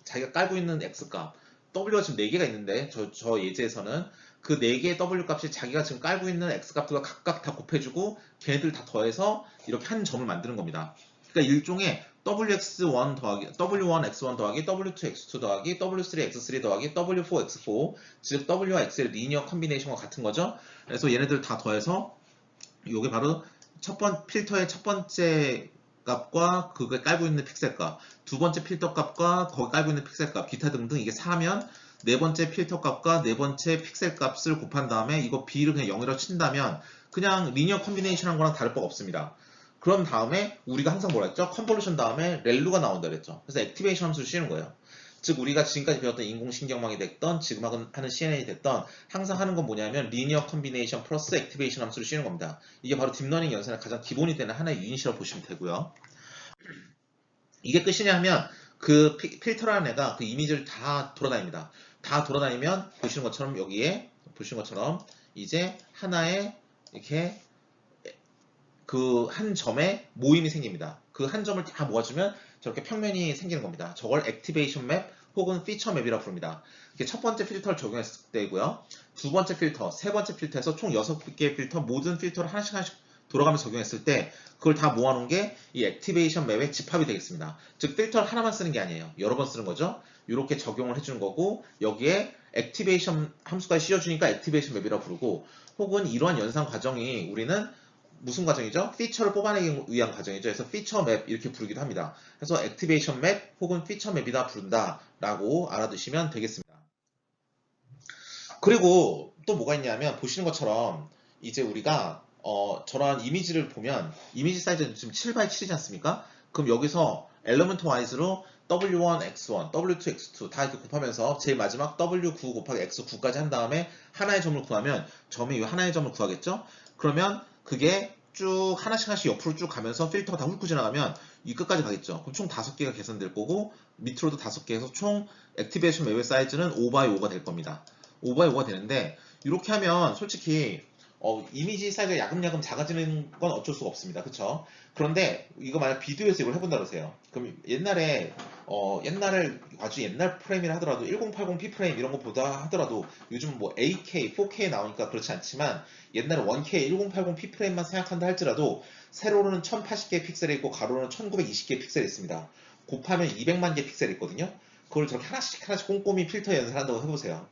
자기가 깔고 있는 X 값 W가 지금 4개가 있는데 저 예제에서는 그 4개의 W 값이 자기가 지금 깔고 있는 X 값들과 각각 다 곱해주고 걔네들 다 더해서 이렇게 한 점을 만드는 겁니다. 그러니까 일종의 WX1 더하기 W1X1 더하기 W2X2 더하기 W3X3 더하기 W4X4 즉 W와 X의 리니어 컨비네이션과 같은 거죠. 그래서 얘네들 다 더해서 이게 바로 필터의 첫 번째 값과 그게 깔고 있는 픽셀 값, 두 번째 필터 값과 거기 깔고 있는 픽셀 값, 기타 등등 이게 4면 네 번째 필터 값과 네 번째 픽셀 값을 곱한 다음에 이거 B를 그냥 0이라고 친다면 그냥 리니어 컨비네이션 한 거랑 다를 바가 없습니다. 그런 다음에 우리가 항상 뭐라 했죠? 컨볼루션 다음에 렐루가 나온다 그랬죠. 그래서 액티베이션 함수를 씌우는 거예요. 즉 우리가 지금까지 배웠던 인공신경망이 됐던 지금 하는 CNN이 됐던 항상 하는 건 뭐냐면 리니어 컨비네이션 플러스 액티베이션 함수를 씌우는 겁니다. 이게 바로 딥러닝 연산의 가장 기본이 되는 하나의 유닛이라고 보시면 되고요. 이게 끝이냐 하면 그 필터라는 애가 그 이미지를 다 돌아다닙니다. 다 돌아다니면 보시는 것처럼 여기에 보시는 것처럼 이제 하나의 이렇게 그 한 점에 모임이 생깁니다. 그 한 점을 다 모아주면 저렇게 평면이 생기는 겁니다. 저걸 액티베이션 맵 혹은 피처 맵이라고 부릅니다. 이게 첫 번째 필터를 적용했을 때고요. 두 번째 필터, 세 번째 필터에서 총 6개의 필터 모든 필터를 하나씩 돌아가면서 적용했을 때 그걸 다 모아놓은 게 이 액티베이션 맵의 집합이 되겠습니다. 즉 필터를 하나만 쓰는 게 아니에요. 여러 번 쓰는 거죠. 이렇게 적용을 해주는 거고 여기에 액티베이션 함수까지 씌워주니까 액티베이션 맵이라고 부르고 혹은 이러한 연산 과정이 우리는 무슨 과정이죠? 피처를 뽑아내기 위한 과정이죠. 그래서 피처 맵 이렇게 부르기도 합니다. 그래서 액티베이션 맵 혹은 피처 맵이다 부른다 라고 알아두시면 되겠습니다. 그리고 또 뭐가 있냐면 보시는 것처럼 이제 우리가 저런 이미지를 보면 이미지 사이즈는 지금 7x7이지 않습니까? 그럼 여기서 엘리먼트 와이즈로 W1, X1, W2, X2 다 이렇게 곱하면서 제일 마지막 W9 곱하기 X9까지 한 다음에 하나의 점을 구하면 점이 이 하나의 점을 구하겠죠? 그러면 그게 쭉 하나씩 옆으로 쭉 가면서 필터가 다 훑고 지나가면 이 끝까지 가겠죠. 그럼 총 5개가 계산될 거고 밑으로도 5개 해서 총 액티베이션 맵의 사이즈는 5x5가 될 겁니다. 5x5가 되는데 이렇게 하면 솔직히 이미지 사이즈가 야금야금 작아지는 건 어쩔 수가 없습니다. 그쵸? 그런데 이거 만약 비디오에서 이걸 해본다 그러세요. 그럼 옛날에 아주 옛날 프레임이라 하더라도 1080p 프레임 이런 거보다 하더라도 요즘 뭐 8K, 4K 나오니까 그렇지 않지만 옛날에 1K 1080p 프레임만 생각한다 할지라도 세로로는 1080개 픽셀이 있고 가로로는 1920개 픽셀이 있습니다. 곱하면 200만 개 픽셀이 있거든요. 그걸 저렇게 하나씩 꼼꼼히 필터 연산한다고 해보세요.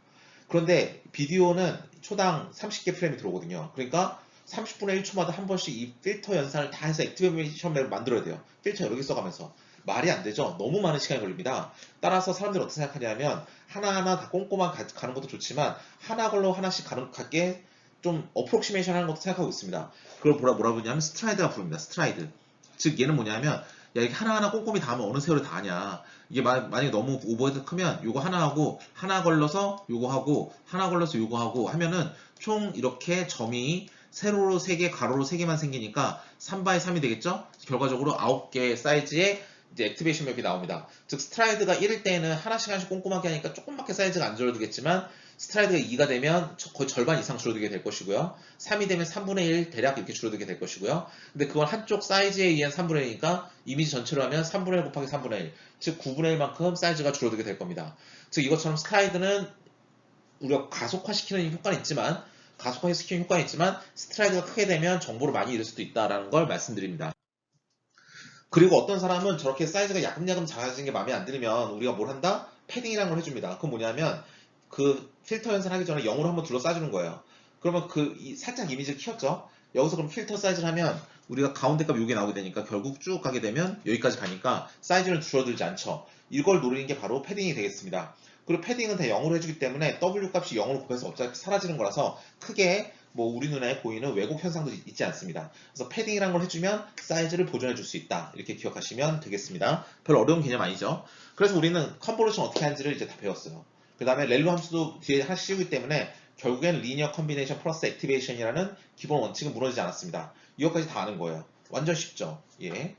그런데 비디오는 초당 30개 프레임이 들어오거든요. 그러니까 30분의 1초마다 한 번씩 이 필터 연산을 다 해서 액티베이션 맵을 만들어야 돼요. 필터 여러 개 써가면서. 말이 안 되죠? 너무 많은 시간이 걸립니다. 따라서 사람들이 어떻게 생각하냐면 하나하나 다 꼼꼼한 가는 것도 좋지만 하나 걸로 하나씩 가게 좀 어프록시메이션 하는 것도 생각하고 있습니다. 그걸 뭐라 부르냐면 스트라이드가 부릅니다. 스트라이드. 즉 얘는 뭐냐면 야 이게 하나하나 꼼꼼히 다 하면 어느 세월에 다 하냐. 이게 만약에 너무 오버헤드 크면 요거 하나 하고 하나 걸러서 요거 하고 하나 걸러서 요거 하고 하면은 총 이렇게 점이 세로로 3개 가로로 3개만 생기니까 3x3이 되겠죠? 결과적으로 9개 사이즈의 이제 액티베이션 맵이 나옵니다. 즉 스트라이드가 1일 때에는 하나씩 꼼꼼하게 하니까 조금밖에 사이즈가 안 줄어들겠지만 스트라이드가 2가 되면 거의 절반 이상 줄어들게 될 것이고요. 3이 되면 3분의 1 대략 이렇게 줄어들게 될 것이고요. 근데 그건 한쪽 사이즈에 의한 3분의 1이니까 이미지 전체로 하면 3분의 1 곱하기 3분의 1, 즉 9분의 1만큼 사이즈가 줄어들게 될 겁니다. 즉 이것처럼 스트라이드는 우리가 가속화시키는 효과는 있지만 스트라이드가 크게 되면 정보를 많이 잃을 수도 있다는 걸 말씀드립니다. 그리고 어떤 사람은 저렇게 사이즈가 야금야금 작아지는 게 마음에 안 들면 우리가 뭘 한다? 패딩이라는 걸 해줍니다. 그건 뭐냐면 그 필터 연산하기 전에 0으로 한번 둘러싸주는 거예요. 그러면 살짝 이미지를 키웠죠? 여기서 그럼 필터 사이즈를 하면 우리가 가운데 값이 여기 나오게 되니까 결국 쭉 가게 되면 여기까지 가니까 사이즈는 줄어들지 않죠. 이걸 노리는 게 바로 패딩이 되겠습니다. 그리고 패딩은 다 0으로 해주기 때문에 W 값이 0으로 곱해서 어차피 사라지는 거라서 크게 뭐 우리 눈에 보이는 왜곡 현상도 있지 않습니다. 그래서 패딩이라는 걸 해주면 사이즈를 보존해 줄 수 있다. 이렇게 기억하시면 되겠습니다. 별 어려운 개념 아니죠. 그래서 우리는 컨볼루션 어떻게 하는지를 이제 다 배웠어요. 그 다음에 렐루 함수도 뒤에 하나씩 씌우기 때문에 결국엔 리니어 컨비네이션 플러스 액티베이션이라는 기본 원칙은 무너지지 않았습니다. 이것까지 다 아는 거예요. 완전 쉽죠. 예.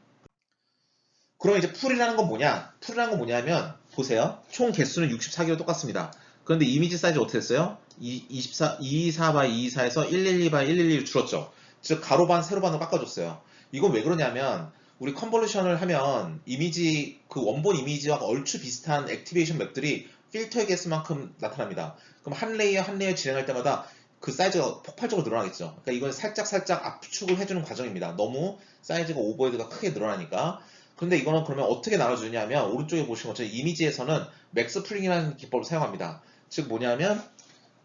그럼 이제 풀이라는 건 뭐냐? 풀이라는 건 뭐냐면 보세요. 총 개수는 64개로 똑같습니다. 그런데 이미지 사이즈 어떻게 됐어요? 224x224에서 112x112로 줄었죠. 즉 가로반 세로반으로 바꿔줬어요. 이건 왜 그러냐면 우리 컨볼루션을 하면 이미지 그 원본 이미지와 얼추 비슷한 액티베이션 맵들이 필터의 개수만큼 나타납니다. 그럼 한 레이어 한 레이어 진행할 때마다 그 사이즈가 폭발적으로 늘어나겠죠. 그러니까 이건 살짝 압축을 해주는 과정입니다. 너무 사이즈가 오버헤드가 크게 늘어나니까. 그런데 이거는 그러면 어떻게 나눠주냐면 오른쪽에 보시는 것처럼 이미지에서는 맥스 풀링이라는 기법을 사용합니다. 즉 뭐냐면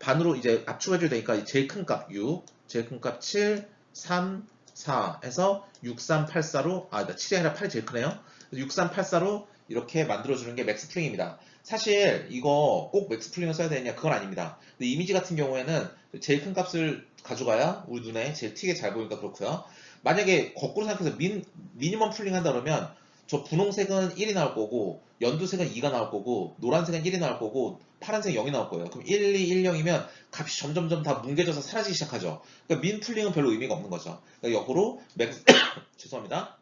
반으로 이제 압축해줘야 되니까 제일 큰 값 6, 제일 큰 값 7, 3, 4 해서 6384로 7이 아니라 8이 제일 크네요. 6384로 이렇게 만들어주는 게 맥스 풀링입니다. 사실 이거 꼭 맥스 풀링을 써야 되느냐 그건 아닙니다. 근데 이미지 같은 경우에는 제일 큰 값을 가져가야 우리 눈에 제일 튀게 잘 보이니까 그렇고요. 만약에 거꾸로 생각해서 미니멈 풀링 한다 그러면 저 분홍색은 1이 나올 거고 연두색은 2가 나올 거고 노란색은 1이 나올 거고 파란색은 0이 나올 거예요. 그럼 1, 2, 1, 0이면 값이 점점점 다 뭉개져서 사라지기 시작하죠. 그러니까 민 풀링은 별로 의미가 없는 거죠. 그러니까 역으로 죄송합니다.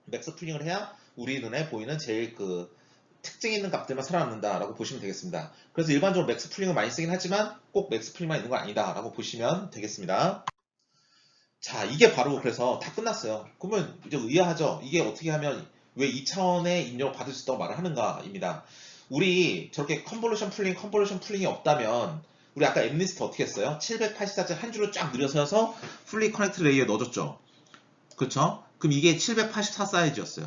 맥스 풀링을 해야 우리 눈에 보이는 제일 그 특징 있는 값들만 살아남는다라고 보시면 되겠습니다. 그래서 일반적으로 맥스 풀링을 많이 쓰긴 하지만 꼭 맥스 풀링만 있는 건 아니다라고 보시면 되겠습니다. 자, 이게 바로 그래서 다 끝났어요. 그러면 이제 의아하죠. 이게 어떻게 하면 왜 2차원의 입력을 받을 수 있다고 말을 하는가입니다. 우리 저렇게 컨볼루션 풀링이 없다면 우리 아까 엠리스트 어떻게 했어요? 784째 한 줄로 쫙 늘려서서 풀리 커넥트 레이어에 넣어줬죠. 그렇죠? 그럼 이게 784 사이즈였어요.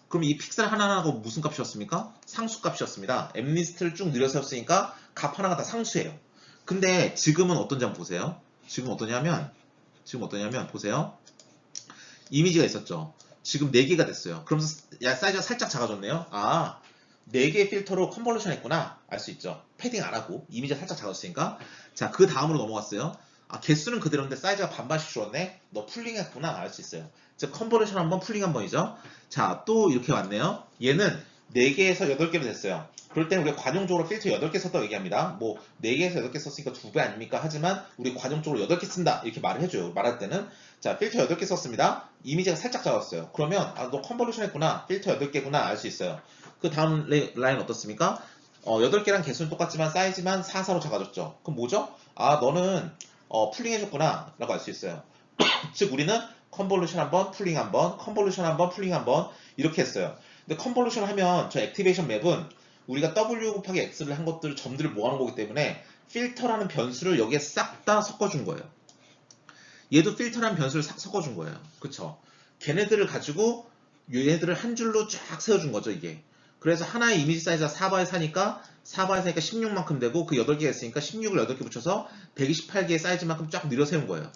그럼 이 픽셀 하나하나가 무슨 값이었습니까? 상수값이었습니다. 엠리스트를 쭉 늘려세웠으니까 값 하나가 다 상수예요. 근데 지금은 어떤지 한번 보세요. 지금 어떠냐면 보세요. 이미지가 있었죠. 지금 4개가 됐어요. 그러면서 사이즈가 살짝 작아졌네요. 아, 4개의 필터로 컨볼루션 했구나. 알 수 있죠. 패딩 안 하고 이미지가 살짝 작아졌으니까. 자, 그 다음으로 넘어갔어요. 아, 개수는 그대로인데 사이즈가 반반씩 줄었네. 너 풀링 했구나. 알 수 있어요. 즉 컨버전 한 번, 풀링 한 번이죠. 자, 또 이렇게 왔네요. 얘는 4개에서 8개로 됐어요. 그럴 때는 우리가 관용적으로 필터 8개 썼다고 얘기합니다. 뭐 4개에서 8개 썼으니까 2배 아닙니까? 하지만 우리 관용적으로 8개 쓴다. 이렇게 말을 해줘요. 말할 때는. 자, 필터 8개 썼습니다. 이미지가 살짝 작았어요. 그러면 아, 너 컨버루션 했구나. 필터 8개구나. 알 수 있어요. 그 다음 라인 어떻습니까? 8개랑 개수는 똑같지만 사이즈만 4, 4로 작아졌죠. 그럼 뭐죠? 아, 너는 풀링 해줬구나. 라고 알 수 있어요. 즉 우리는 컨볼루션 한번, 풀링 한번, 컨볼루션 한번, 풀링 한번 이렇게 했어요. 근데 컨볼루션 하면 저 액티베이션 맵은 우리가 W 곱하기 X를 한 것들 점들을 모아놓은 거기 때문에 필터라는 변수를 여기에 싹 다 섞어준 거예요. 얘도 필터라는 변수를 싹 섞어준 거예요. 그쵸? 걔네들을 가지고 얘네들을 한 줄로 쫙 세워준 거죠, 이게. 그래서 하나의 이미지 사이즈가 4바에 사니까 4바에 사니까 16만큼 되고 그 8개가 있으니까 16을 8개 붙여서 128개의 사이즈만큼 쫙 늘어 세운 거예요.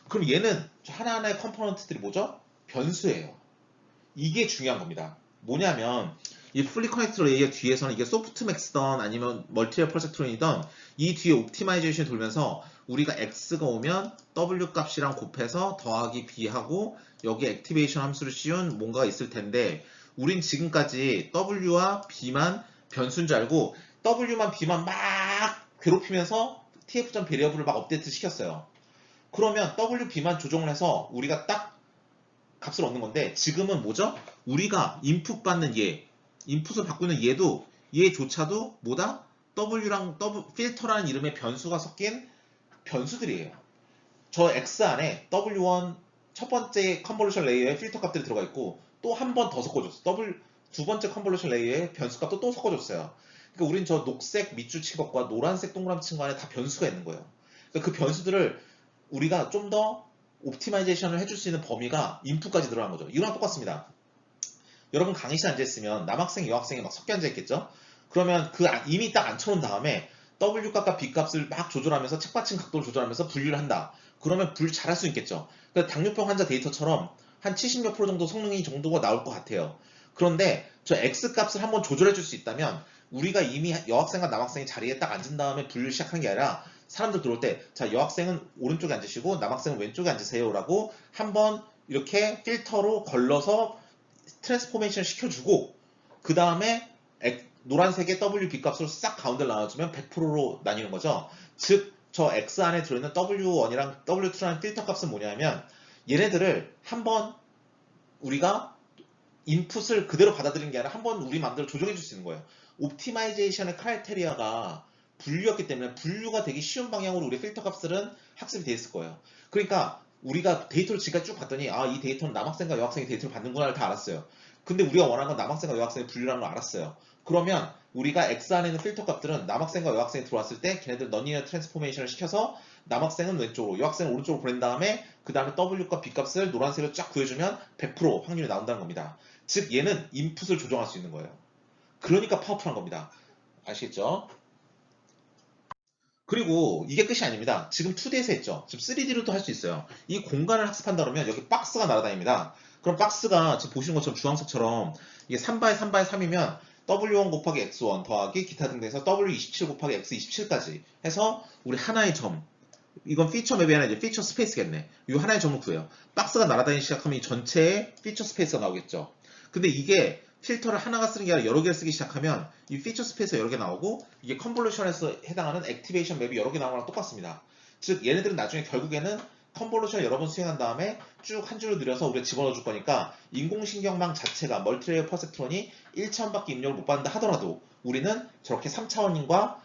그럼 얘는 하나하나의 컴포넌트들이 뭐죠? 변수예요. 이게 중요한 겁니다. 뭐냐면 이 풀리 커넥트 레이어 뒤에서는 이게 소프트맥스던 아니면 멀티레어 프로젝트론이던 이 뒤에 옵티마이제이션이 돌면서 우리가 X가 오면 W 값이랑 곱해서 더하기 B하고 여기에 액티베이션 함수를 씌운 뭔가가 있을 텐데 우린 지금까지 W와 B만 변수인 줄 알고 W만 B만 막 괴롭히면서 TF 베리어블을 막 업데이트 시켰어요. 그러면 WB만 조정을 해서 우리가 딱 값을 얻는 건데 지금은 뭐죠? 우리가 인풋 받는 인풋을 바꾸는 얘조차도 뭐다? W랑 필터라는 이름의 변수가 섞인 변수들이에요. 저 X 안에 W1 첫 번째 컨볼루션 레이어에 필터 값들이 들어가 있고 또 한 번 더 섞어줬어. 두 번째 컨볼루션 레이어에 변수 값도 또 섞어줬어요. 그러니까 우린 저 녹색 밑줄 칩업과 노란색 동그라미 친구 안에 다 변수가 있는 거예요. 그러니까 그 변수들을 우리가 좀 더 옵티마이제이션을 해줄 수 있는 범위가 인풋까지 들어간 거죠. 이거랑 똑같습니다. 여러분 강의실에 앉아있으면 남학생, 여학생이 막 섞여 앉아있겠죠? 그러면 이미 딱 앉혀놓은 다음에 W 값과 B 값을 막 조절하면서 책받침 각도를 조절하면서 분류를 한다. 그러면 분류 잘할 수 있겠죠. 그러니까 당뇨병 환자 데이터처럼 한 70몇 프로 정도 성능이 정도가 나올 것 같아요. 그런데 저 X 값을 한번 조절해 줄 수 있다면 우리가 이미 여학생과 남학생이 자리에 딱 앉은 다음에 분류를 시작하는 게 아니라 사람들 들어올 때 자 여학생은 오른쪽에 앉으시고 남학생은 왼쪽에 앉으세요 라고 한번 이렇게 필터로 걸러서 트랜스포메이션 시켜주고 그 다음에 노란색의 WB 값으로 싹 가운데를 나눠주면 100%로 나뉘는 거죠. 즉 저 X 안에 들어있는 W1이랑 W2라는 필터 값은 뭐냐면 얘네들을 한번 우리가 인풋을 그대로 받아들이는 게 아니라 한번 우리 마음대로 조정해 줄 수 있는 거예요. 옵티마이제이션의 크라이테리아가 분류였기 때문에 분류가 되기 쉬운 방향으로 우리 필터 값들은 학습이 돼 있을 거예요. 그러니까 우리가 데이터를 지금까지 쭉 봤더니 아, 이 데이터는 남학생과 여학생이 데이터를 받는구나를 다 알았어요. 근데 우리가 원하는 건 남학생과 여학생의 분류라는 걸 알았어요. 그러면 우리가 X 안에 있는 필터 값들은 남학생과 여학생이 들어왔을 때 걔네들 너니어 트랜스포메이션을 시켜서 남학생은 왼쪽으로 여학생은 오른쪽으로 보낸 다음에 그 다음에 W값 B값을 노란색으로 쫙 구해주면 100% 확률이 나온다는 겁니다. 즉 얘는 인풋을 조정할 수 있는 거예요. 그러니까 파워풀한 겁니다. 아시겠죠? 그리고 이게 끝이 아닙니다. 지금 2D에서 했죠. 지금 3D로도 할 수 있어요. 이 공간을 학습한다 그러면 여기 박스가 날아다닙니다. 그럼 박스가 지금 보시는 것처럼 주황색처럼 이게 3바에 3바에 3이면 W1 곱하기 X1 더하기 기타 등등해서 W27 곱하기 X27까지 해서 우리 하나의 점 이건 피처 맵이 아니라 이제 피처 스페이스겠네. 이 하나의 점을 구해요. 박스가 날아다니기 시작하면 이 전체에 피처 스페이스가 나오겠죠. 근데 이게 필터를 하나가 쓰는 게 아니라 여러 개를 쓰기 시작하면 이 피처 스페이스가 여러 개 나오고 이게 컨볼루션에서 해당하는 액티베이션 맵이 여러 개 나오는 거랑 똑같습니다. 즉 얘네들은 나중에 결국에는 컨볼루션을 여러 번 수행한 다음에 쭉 한 줄로 늘려서 우리가 집어넣어 줄 거니까 인공신경망 자체가 멀티레이어 퍼셉트론이 1차원밖에 입력을 못 받는다 하더라도 우리는 저렇게 3차원과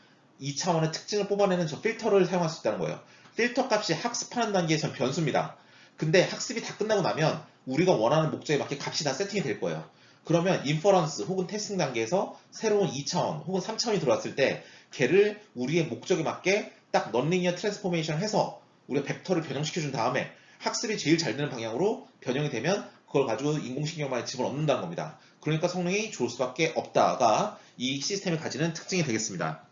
2차원의 특징을 뽑아내는 저 필터를 사용할 수 있다는 거예요. 필터 값이 학습하는 단계에선 변수입니다. 근데 학습이 다 끝나고 나면 우리가 원하는 목적에 맞게 값이 다 세팅이 될 거예요. 그러면 인퍼런스 혹은 테스팅 단계에서 새로운 2차원 혹은 3차원이 들어왔을 때 걔를 우리의 목적에 맞게 딱 넌리니어 트랜스포메이션 해서 우리가 벡터를 변형시켜준 다음에 학습이 제일 잘 되는 방향으로 변형이 되면 그걸 가지고 인공신경망에 집어넣는다는 겁니다. 그러니까 성능이 좋을 수밖에 없다가 이 시스템이 가지는 특징이 되겠습니다.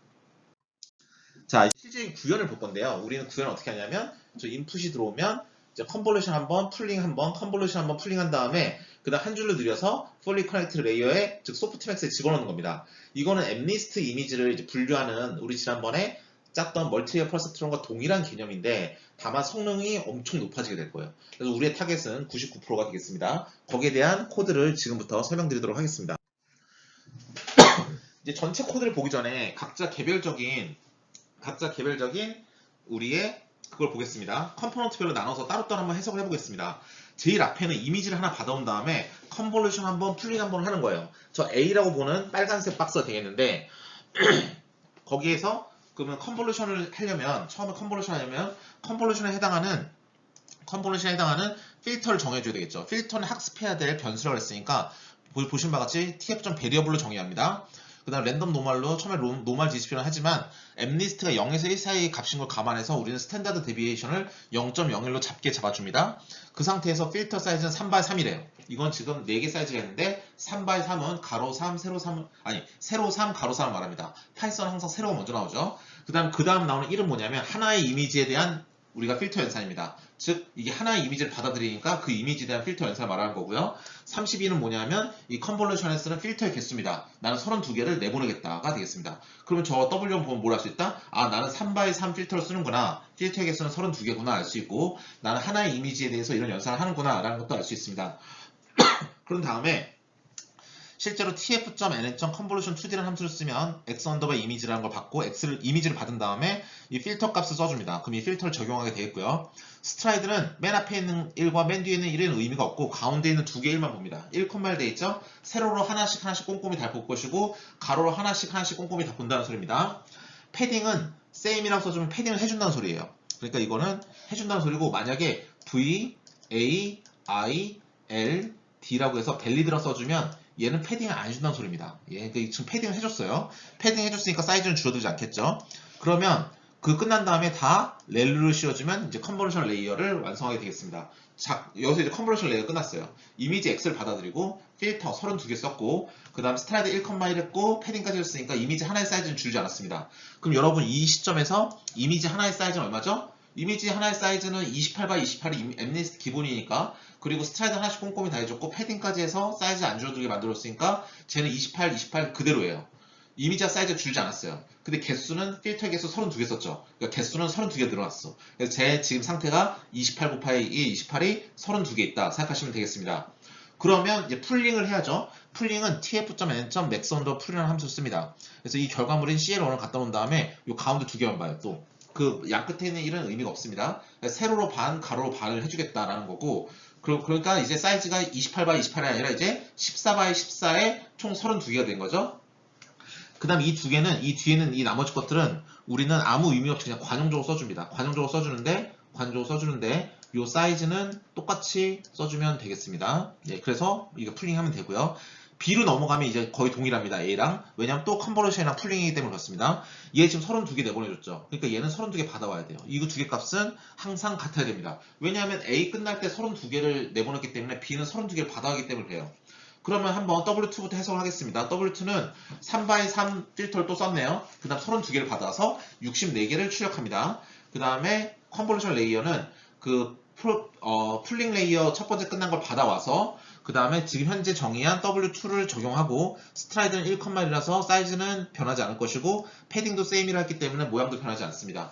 자, 실질적인 구현을 볼 건데요. 우리는 구현을 어떻게 하냐면 저 인풋이 들어오면 이제 컨볼루션 한번, 풀링 한번, 컨볼루션 한번 풀링 한 다음에 그다음 한 줄로 들여서 fully connected layer에 즉 소프트맥스에 집어넣는 겁니다. 이거는 엠리스트 이미지를 이제 분류하는 우리 지난번에 짰던 멀티레이어 퍼스트론과 동일한 개념인데 다만 성능이 엄청 높아지게 될 거예요. 그래서 우리의 타겟은 99%가 되겠습니다. 거기에 대한 코드를 지금부터 설명드리도록 하겠습니다. 이제 전체 코드를 보기 전에 각자 개별적인 우리의 그걸 보겠습니다. 컴포넌트별로 나눠서 따로따로 한번 해석을 해보겠습니다. 제일 앞에는 이미지를 하나 받아온 다음에 컨볼루션 한번, 풀링 한번 하는 거예요. 저 A라고 보는 빨간색 박스가 되겠는데 거기에서 그러면 컨볼루션을 하려면 처음에 컨볼루션에 해당하는 필터를 정해줘야 되겠죠. 필터는 학습해야 될 변수라고 했으니까 보신 바와 같이 tf.variable로 정의합니다. 그 다음 랜덤 노멀로 처음에 노멀 디스플레이는 하지만 엠리스트가 0에서 1 사이의 값인 걸 감안해서 우리는 스탠다드 데비에이션을 0.01로 잡게 잡아줍니다. 그 상태에서 필터 사이즈는 3x3이래요. 이건 지금 4개 사이즈가 있는데 3x3은 가로 3, 세로 3, 아니 세로 3, 가로 3을 말합니다. 파이썬은 항상 세로가 먼저 나오죠. 그 다음 나오는 1은 뭐냐면 하나의 이미지에 대한 우리가 필터 연산입니다. 즉 이게 하나의 이미지를 받아들이니까 그 이미지에 대한 필터 연산을 말하는 거고요. 32는 뭐냐면 이 컨볼루션에 쓰는 필터의 개수입니다. 나는 32개를 내보내겠다가 되겠습니다. 그러면 저 W 보면 뭘 할 수 있다? 아, 나는 3x3 필터를 쓰는구나. 필터의 개수는 32개구나 알 수 있고 나는 하나의 이미지에 대해서 이런 연산을 하는구나 라는 것도 알 수 있습니다. 그런 다음에 실제로 tf.nn.convolution2d라는 함수를 쓰면 x 언더바 이미지라는 걸 받고 이미지를 받은 다음에 이 필터 값을 써줍니다. 그럼 이 필터를 적용하게 되겠고요. 스트라이드는 맨 앞에 있는 1과 맨 뒤에 있는 1은 의미가 없고 가운데 있는 두 개 1만 봅니다. 1컴마일 돼 있죠? 세로로 하나씩 꼼꼼히 다 볼 것이고 가로로 하나씩 꼼꼼히 다 본다는 소리입니다. 패딩은 same이라고 써주면 패딩을 해준다는 소리예요. 그러니까 이거는 해준다는 소리고 만약에 v, a, i, l, d라고 해서 밸리드라고 써주면 얘는 패딩을 안 해준다는 소리입니다. 지금 패딩을 해줬어요. 패딩 해줬으니까 사이즈는 줄어들지 않겠죠. 그러면 그 끝난 다음에 다 렐루를 씌워주면 이제 컨버전 레이어를 완성하게 되겠습니다. 자, 여기서 이제 컨버전 레이어 끝났어요. 이미지 X를 받아들이고 필터 32개 썼고 그 다음 스트라이드 1,1 했고 패딩까지 했으니까 이미지 하나의 사이즈는 줄지 않았습니다. 그럼 여러분 이 시점에서 이미지 하나의 사이즈는 얼마죠? 이미지 하나의 사이즈는 28x28이 엠리스트 기본이니까 그리고 스트라이드 하나씩 꼼꼼히 다 해줬고 패딩까지 해서 사이즈 안 줄어들게 만들었으니까 쟤는 28 그대로예요. 이미지와 사이즈가 줄지 않았어요. 근데 개수는 필터 개수 32개 썼죠. 그러니까 개수는 32개 늘어났어. 그래서 제 지금 상태가 28 곱하기 2, 28이 32개 있다 생각하시면 되겠습니다. 그러면 이제 풀링을 해야죠. 풀링은 tf.n.maxUnderFull이라는 함수를 씁니다. 그래서 이 결과물인 CL1을 갖다 놓은 다음에 이 가운데 두 개만 봐요. 또 그 양 끝에 있는 1은 의미가 없습니다. 세로로 반, 가로로 반을 해주겠다라는 거고 그러니까 이제 사이즈가 28x28이 아니라 이제 14x14에 총 32개가 된 거죠. 그 다음 이 뒤에는 이 나머지 것들은 우리는 아무 의미 없이 그냥 관용적으로 써줍니다. 관용적으로 써주는데 이 사이즈는 똑같이 써주면 되겠습니다. 네, 그래서 이거 풀링하면 되고요. B로 넘어가면 이제 거의 동일합니다. A랑. 왜냐면 또 컨버전이랑 풀링이기 때문에 그렇습니다. 얘 지금 32개 내보내줬죠. 그러니까 얘는 32개 받아와야 돼요. 이거 두 개 값은 항상 같아야 됩니다. 왜냐하면 A 끝날 때 32개를 내보냈기 때문에 B는 32개를 받아가기 때문에 그래요. 그러면 한번 W2부터 해석을 하겠습니다. W2는 3x3 필터를 또 썼네요. 그 다음 32개를 받아서 64개를 출력합니다. 그 다음에 컨볼루션 레이어는 그 풀링 레이어 첫 번째 끝난 걸 받아와서 그 다음에 지금 현재 정의한 W2를 적용하고 스트라이드는 1,1이라서 사이즈는 변하지 않을 것이고 패딩도 세임이라 했기 때문에 모양도 변하지 않습니다.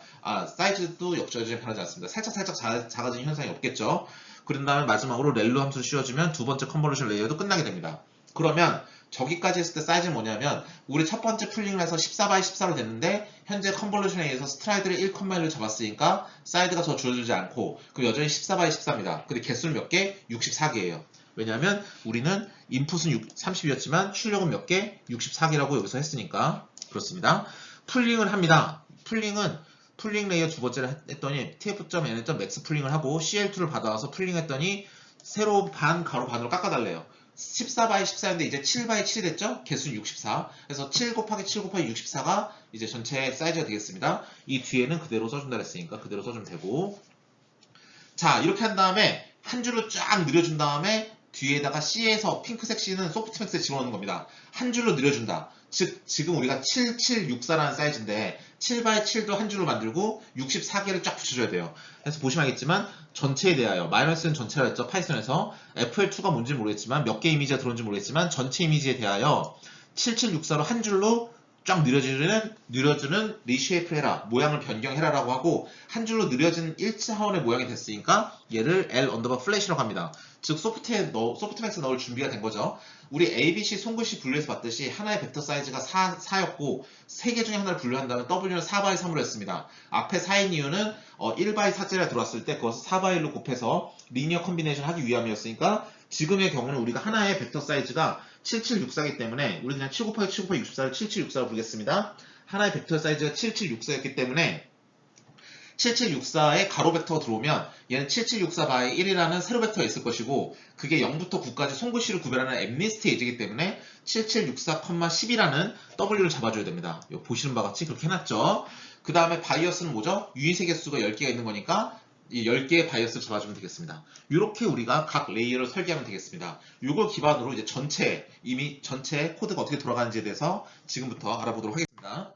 사이즈도 역전적으로 변하지 않습니다. 살짝 작아지는 현상이 없겠죠. 그런 다음에 마지막으로 렐루 함수를 씌워주면 두 번째 컨버루션 레이어도 끝나게 됩니다. 그러면 저기까지 했을 때 사이즈는 뭐냐면 우리 첫 번째 풀링을 해서 14x14로 됐는데 현재 컨버루션에 의해서 스트라이드를 1,1을 잡았으니까 사이즈가 더 줄어들지 않고 그 여전히 14x14입니다. 근데 개수는 몇 개? 64개예요. 왜냐하면 우리는 인풋은 30이었지만 출력은 몇 개? 64개라고 여기서 했으니까 그렇습니다. 풀링을 합니다. 풀링 레이어 두 번째를 했더니 tf.n.max 풀링을 하고 CL2를 받아와서 풀링했더니 세로 반, 가로 반으로 깎아달래요. 14x14인데 이제 7x7이 됐죠? 개수는 64. 그래서 7 곱하기 7 곱하기 64가 이제 전체 사이즈가 되겠습니다. 이 뒤에는 그대로 써준다 했으니까 그대로 써주면 되고 자, 이렇게 한 다음에 한 줄로 쫙 늘려준 다음에 뒤에다가 C에서 핑크색 C는 소프트맥스에 집어넣는 겁니다. 한 줄로 늘려준다. 즉 지금 우리가 7764라는 사이즈인데 7x7도 한 줄로 만들고 64개를 쫙 붙여줘야 돼요. 그래서 보시면 알겠지만 전체에 대하여 마이너스는 전체라 했죠. 파이썬에서 FL2가 뭔지 모르겠지만 몇 개 이미지가 들어온지 모르겠지만 전체 이미지에 대하여 7764로 한 줄로 쫙 느려주는 리쉐이프를 해라. 모양을 변경해라 라고 하고 한 줄로 느려진 1차원의 모양이 됐으니까 얘를 L 언더바 플래시라고 합니다. 즉 소프트맥스 넣을 준비가 된 거죠. 우리 ABC 손글씨 분류해서 봤듯이 하나의 벡터 사이즈가 4였고 3개 중에 하나를 분류한다면 W는 4x3으로 했습니다. 앞에 4인 이유는 1x4짜리가 들어왔을 때 그것을 4x1로 곱해서 리니어 컨비네이션 하기 위함이었으니까 지금의 경우는 우리가 하나의 벡터 사이즈가 7764이기 때문에 우리 그냥 7 곱하기 7 곱하기 64를 7764로 부르겠습니다. 하나의 벡터 사이즈가 7764였기 때문에 7764에 가로 벡터가 들어오면 얘는 7764 by 1이라는 세로 벡터가 있을 것이고 그게 0부터 9까지 손글씨를 구별하는 엠리스트 에이지이기 때문에 7764,10이라는 W를 잡아줘야 됩니다. 보시는 바와 같이 그렇게 해놨죠. 그 다음에 바이어스는 뭐죠? 유닛의 개수가 10개가 있는 거니까 이 10개의 바이어스를 잡아주면 되겠습니다. 이렇게 우리가 각 레이어를 설계하면 되겠습니다. 이걸 기반으로 이제 전체 코드가 어떻게 돌아가는지에 대해서 지금부터 알아보도록 하겠습니다.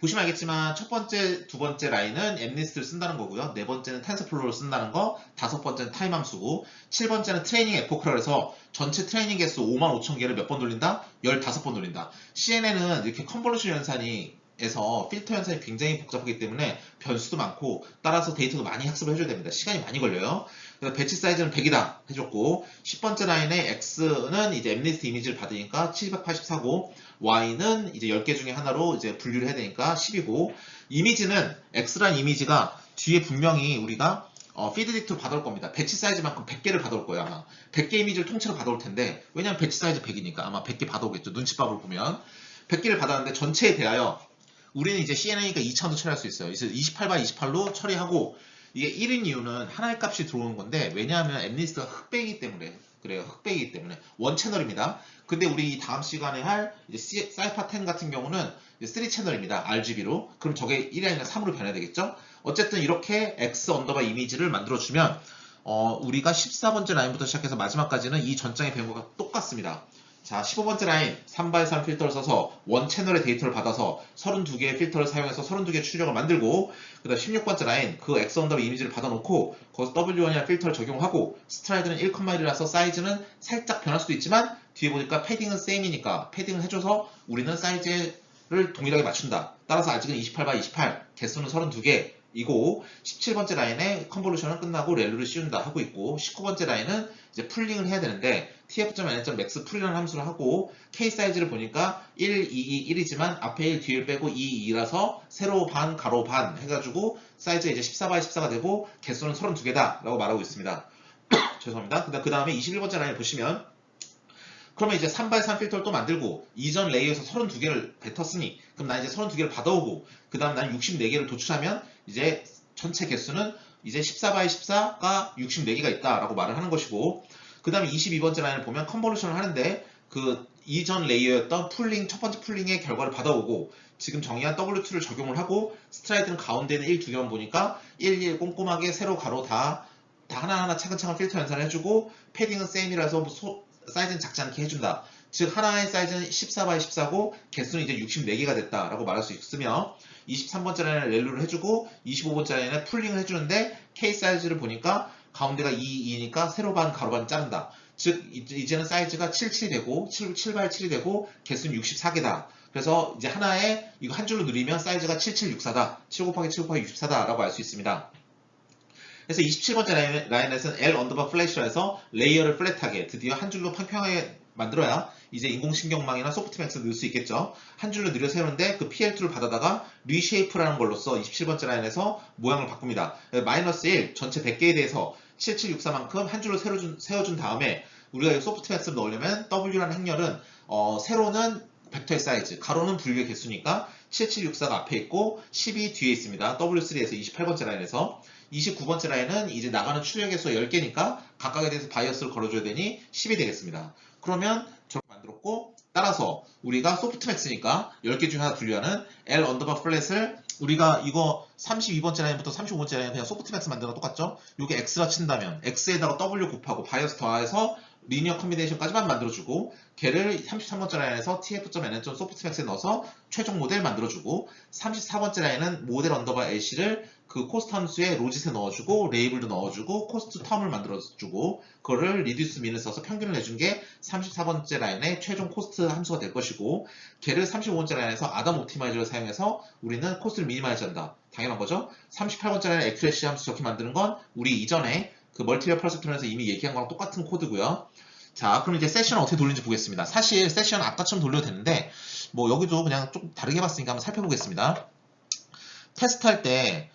보시면 알겠지만 첫 번째, 두 번째 라인은 엠리스트를 쓴다는 거고요. 네 번째는 텐서플로우를 쓴다는 거, 다섯 번째는 타임 함수고, 7번째는 트레이닝 에포크라 해서 전체 트레이닝 개수 55,000개를 몇 번 돌린다? 15번 돌린다. CNN은 이렇게 컨볼루션 연산에서 필터 연산이 굉장히 복잡하기 때문에 변수도 많고 따라서 데이터도 많이 학습을 해줘야 됩니다. 시간이 많이 걸려요. 그래서 배치 사이즈는 100이다 해줬고 10번째 라인에 X는 이제 엠리스트 이미지를 받으니까 784고 Y는 이제 10개 중에 하나로 이제 분류를 해야 되니까 10이고 이미지는 X란 이미지가 뒤에 분명히 우리가 피드 딕트로 받아올 겁니다. 배치 사이즈만큼 100개를 받아올 거예요 아마. 100개 이미지를 통째로 받아올 텐데 왜냐면 배치 사이즈 100이니까 아마 100개 받아오겠죠. 눈치밥으로 보면 100개를 받았는데 전체에 대하여 우리는 이제 CNN이니까 2차원도 처리할 수 있어요. 그래서 28x28로 처리하고 이게 1인 이유는 하나의 값이 들어오는 건데 왜냐하면 엠리스트가 흑백이기 때문에 그래요. 흑백이기 때문에 원 채널입니다. 근데 우리 다음 시간에 할 이제 사이파 10 같은 경우는 3 채널입니다. RGB로. 그럼 저게 1이 아니라 3으로 변해야 되겠죠? 어쨌든 이렇게 X 언더바 이미지를 만들어주면 우리가 14번째 라인부터 시작해서 마지막까지는 이 전장의 배운 것과 똑같습니다. 자, 15번째 라인 3x3 필터를 써서 원 채널의 데이터를 받아서 32개의 필터를 사용해서 32개의 출력을 만들고 그 다음 16번째 라인 그 X 언더바 이미지를 받아놓고 거기서 W1이라는 필터를 적용하고 스트라이드는 1,1이라서 사이즈는 살짝 변할 수도 있지만 뒤에 보니까 패딩은 세임이니까 패딩을 해줘서 우리는 사이즈를 동일하게 맞춘다. 따라서 아직은 28x28 개수는 32개 이고 17번째 라인에 컨볼루션은 끝나고 렐루를 씌운다 하고 있고 19번째 라인은 이제 풀링을 해야 되는데 tf.n.max 풀이라는 함수를 하고 k 사이즈를 보니까 1, 2, 2, 1이지만 앞에 1, 뒤를 빼고 2, 2라서 세로 반, 가로 반 해가지고 사이즈가 이제 14x14가 되고 개수는 32개다 라고 말하고 있습니다. 죄송합니다. 그 다음에 21번째 라인을 보시면 그러면 이제 3x3 필터를 또 만들고 이전 레이어에서 32개를 뱉었으니 그럼 난 이제 32개를 받아오고 그 다음 난 64개를 도출하면 이제 전체 개수는 이제 14x14가 64개가 있다라고 말을 하는 것이고 그 다음에 22번째 라인을 보면 컨볼루션을 하는데 그 이전 레이어였던 풀링 첫 번째 풀링의 결과를 받아오고 지금 정의한 W2를 적용을 하고 스트라이드는 가운데는 1, 2개만 보니까 1, 1 꼼꼼하게 세로 가로 다 하나하나 차근차근 필터 연산을 해주고 패딩은 세임이라서 사이즈는 작지 않게 해준다. 즉 하나의 사이즈는 14x14고 개수는 이제 64개가 됐다라고 말할 수 있으며 23번째 라인에 렐루를 해주고 25번째 라인에 풀링을 해주는데 K 사이즈를 보니까 가운데가 2, 2니까 세로 반 가로 반 자른다. 즉 이제는 사이즈가 77이 되고 7x7이 되고 개수는 64개다. 그래서 이제 하나에 이거 한 줄로 누리면 사이즈가 7764다. 7 곱하기 7 곱하기 64다라고 알 수 있습니다. 그래서 27번째 라인에서는 L 언더바 플래시라 해서 레이어를 플랫하게 드디어 한 줄로 평평하게 만들어야 이제 인공신경망이나 소프트맥스 넣을 수 있겠죠. 한 줄로 늘려 세우는데 그 PL2를 받아다가 리쉐이프라는 걸로써 27번째 라인에서 모양을 바꿉니다. 마이너스 1 전체 100개에 대해서 7764만큼 한 줄로 세워준 다음에 우리가 소프트맥스를 넣으려면 W라는 행렬은 세로는 벡터의 사이즈, 가로는 분류의 개수니까 7764가 앞에 있고 10이 뒤에 있습니다. W3에서 28번째 라인에서 29번째 라인은 이제 나가는 출력 개수가 10개니까 각각에 대해서 바이어스를 걸어줘야 되니 10이 되겠습니다. 그러면 저렇게 만들었고 따라서 우리가 소프트맥스니까 10개 중에 하나 분류하는 L 언더바 플랫을 우리가 이거 32번째 라인부터 35번째 라인 그냥 소프트맥스 만드는 거 똑같죠? 요게 x라 친다면 x에다가 w 곱하고 바이어스 더해서 리니어 컨비네이션까지만 만들어주고 걔를 33번째 라인에서 tf.nn.softmax에 넣어서 최종 모델 만들어주고 34번째 라인은 모델 언더바 lc를 그 코스트 함수에 로짓에 넣어주고 레이블도 넣어주고 코스트 텀을 만들어주고 그거를 리듀스 민을 써서 평균을 내준 게 34번째 라인의 최종 코스트 함수가 될 것이고 걔를 35번째 라인에서 아담 옵티마이저를 사용해서 우리는 코스트를 미니마이즈 한다. 당연한 거죠. 38번째 라인 액큐레시 함수 저렇게 만드는 건 우리 이전에 그 멀티리얼 퍼스트론에서 이미 얘기한 거랑 똑같은 코드고요. 자, 그럼 이제 세션을 어떻게 돌리는지 보겠습니다. 사실 세션 아까처럼 돌려도 되는데 뭐 여기도 그냥 좀 다르게 해봤으니까 한번 살펴보겠습니다. 테스트할 때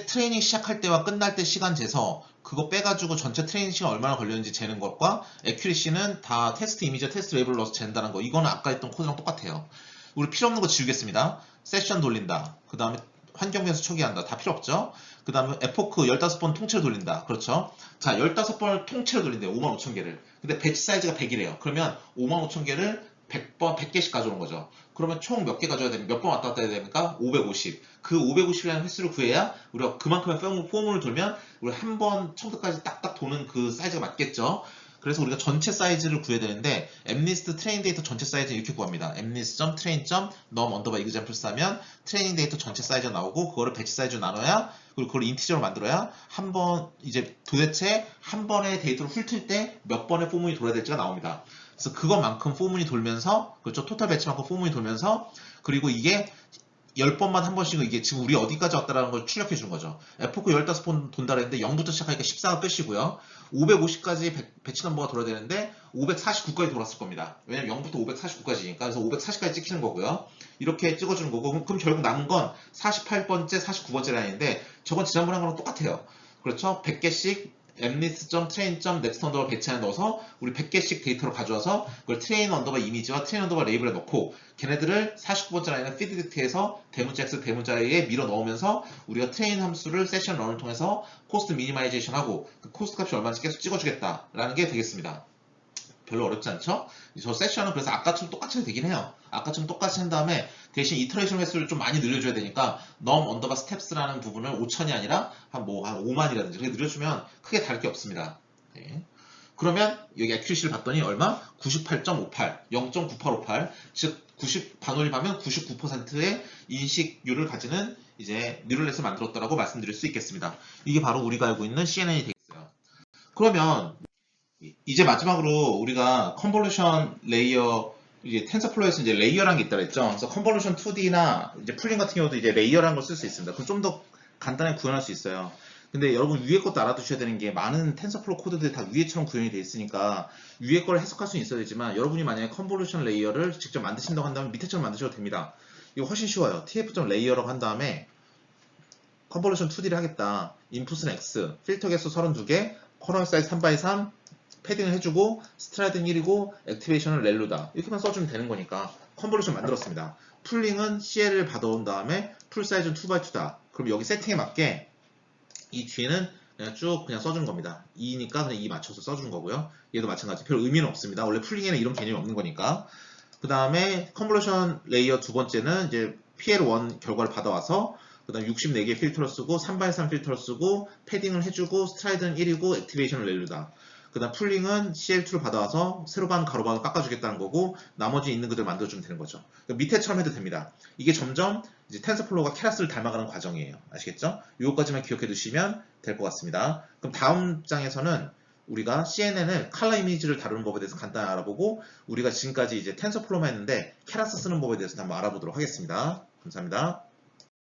트레이닝 시작할 때와 끝날 때 시간 재서 그거 빼가지고 전체 트레이닝 시간 얼마나 걸렸는지 재는 것과 액큐리시는 다 테스트 이미지, 테스트 레이블을 넣어서 잰다는 거. 이거는 아까 했던 코드랑 똑같아요. 우리 필요 없는 거 지우겠습니다. 세션 돌린다. 그 다음에 환경 변수 초기한다. 다 필요 없죠? 그 다음에 에포크 15번 통째로 돌린다. 그렇죠? 자, 15번을 통째로 돌린대요. 55,000개를. 근데 배치 사이즈가 100이래요. 그러면 55,000개를 100개씩 가져오는 거죠. 그러면 총 몇 개 가져야 됩니까? 몇 번 왔다 갔다 해야 됩니까? 550. 그 550이라는 횟수를 구해야 우리가 그만큼의 포물을 돌면 우리 한 번 처음부터까지 딱딱 도는 그 사이즈가 맞겠죠? 그래서 우리가 전체 사이즈를 구해야 되는데 mlist 트레인 데이터 전체 사이즈는 이렇게 구합니다. mlist.train.num 언더바 examples 하면 트레이닝 데이터 전체 사이즈가 나오고 그거를 배치 사이즈로 나눠야 그리고 그걸 인티저로 만들어야 한 번 이제 도대체 한 번의 데이터를 훑을 때 몇 번의 포문이 돌아야 될지가 나옵니다. 그래서 그것만큼 포문이 돌면서 그렇죠. 토탈 배치만큼 포문이 돌면서 그리고 이게 10번만 한 번씩 이게 지금 우리 어디까지 왔다라는 걸 출력해 준 거죠. 에포크 15번 돈다 그랬는데 0부터 시작하니까 14가 끝이고요. 550까지 배치 넘버가 돌아야 되는데 549까지 돌았을 겁니다. 왜냐면 0부터 549까지니까. 그래서 540까지 찍히는 거고요. 이렇게 찍어주는 거고 그럼 결국 남은 건 48번째, 49번째 라인인데 저건 지난번에 한 거랑 똑같아요. 그렇죠? 100개씩 mlist.train.next 언더바 배치안에 넣어서 우리 100개씩 데이터를 가져와서 그걸 트레인 언더바 이미지와 트레인 언더바 레이블에 넣고 걔네들을 49번째 라인은 피드 딕트에서 대문자 x 대문자 y에 밀어 넣으면서 우리가 트레인 함수를 세션 런을 통해서 코스트 미니마이제이션 하고 그 코스트 값이 얼마인지 계속 찍어주겠다라는 게 되겠습니다. 별로 어렵지 않죠? 저 세션은 그래서 아까처럼 똑같이 되긴 해요. 아까처럼 똑같이 한 다음에 대신 이터레이션 횟수를 좀 많이 늘려줘야 되니까 num 언더바 스텝스라는 부분을 5,000이 아니라 한 5만이라든지 그렇게 늘려주면 크게 다를 게 없습니다. 네. 그러면 여기 액큐리시를 봤더니 얼마? 98.58, 0.9858, 즉 90 반올림하면 99%의 인식률을 가지는 이제 뉴럴넷을 만들었다라고 말씀드릴 수 있겠습니다. 이게 바로 우리가 알고 있는 CNN이 되겠어요. 그러면 이제 마지막으로 우리가 컨볼루션 레이어 이제 텐서플로우에서 이제 레이어라는 게 있다 그랬죠. 그래서 컨볼루션 2D나 이제 풀링 같은 경우도 이제 레이어라는 걸 쓸 수 있습니다. 그럼 좀 더 간단하게 구현할 수 있어요. 근데 여러분 위에 것도 알아두셔야 되는 게 많은 텐서플로우 코드들이 다 위에처럼 구현이 되어 있으니까 위에 걸 해석할 수는 있어야 되지만 여러분이 만약에 컨볼루션 레이어를 직접 만드신다고 한다면 밑에처럼 만드셔도 됩니다. 이거 훨씬 쉬워요. tf.layer라고 한 다음에 컨볼루션 2D를 하겠다. 인풋은 x, 필터 개수 32개, 커널 사이즈 3x3, 패딩을 해주고 스트라이드는 1이고 액티베이션은 렐루다. 이렇게만 써주면 되는 거니까 컨볼루션 만들었습니다. 풀링은 CL을 받아온 다음에 풀 사이즈는 2x2다. 그럼 여기 세팅에 맞게 이 뒤에는 그냥 쭉 그냥 써주는 겁니다. 2니까 그냥 2 맞춰서 써주는 거고요. 얘도 마찬가지. 별 의미는 없습니다. 원래 풀링에는 이런 개념이 없는 거니까. 그 다음에 컨볼루션 레이어 두 번째는 이제 PL1 결과를 받아와서 그 다음 64개 필터를 쓰고 3x3 필터를 쓰고 패딩을 해주고 스트라이드는 1이고 액티베이션을 렐루다. 그 다음 풀링은 CL2를 받아와서 세로반 가로반을 깎아주겠다는 거고 나머지 있는 그대로 만들어주면 되는 거죠. 그러니까 밑에처럼 해도 됩니다. 이게 점점 이제 텐서플로우가 캐러스를 닮아가는 과정이에요. 아시겠죠? 요거까지만 기억해 두시면 될 것 같습니다. 그럼 다음 장에서는 우리가 CNN을 컬러 이미지를 다루는 법에 대해서 간단히 알아보고 우리가 지금까지 이제 텐서플로우만 했는데 캐러스 쓰는 법에 대해서 한번 알아보도록 하겠습니다. 감사합니다.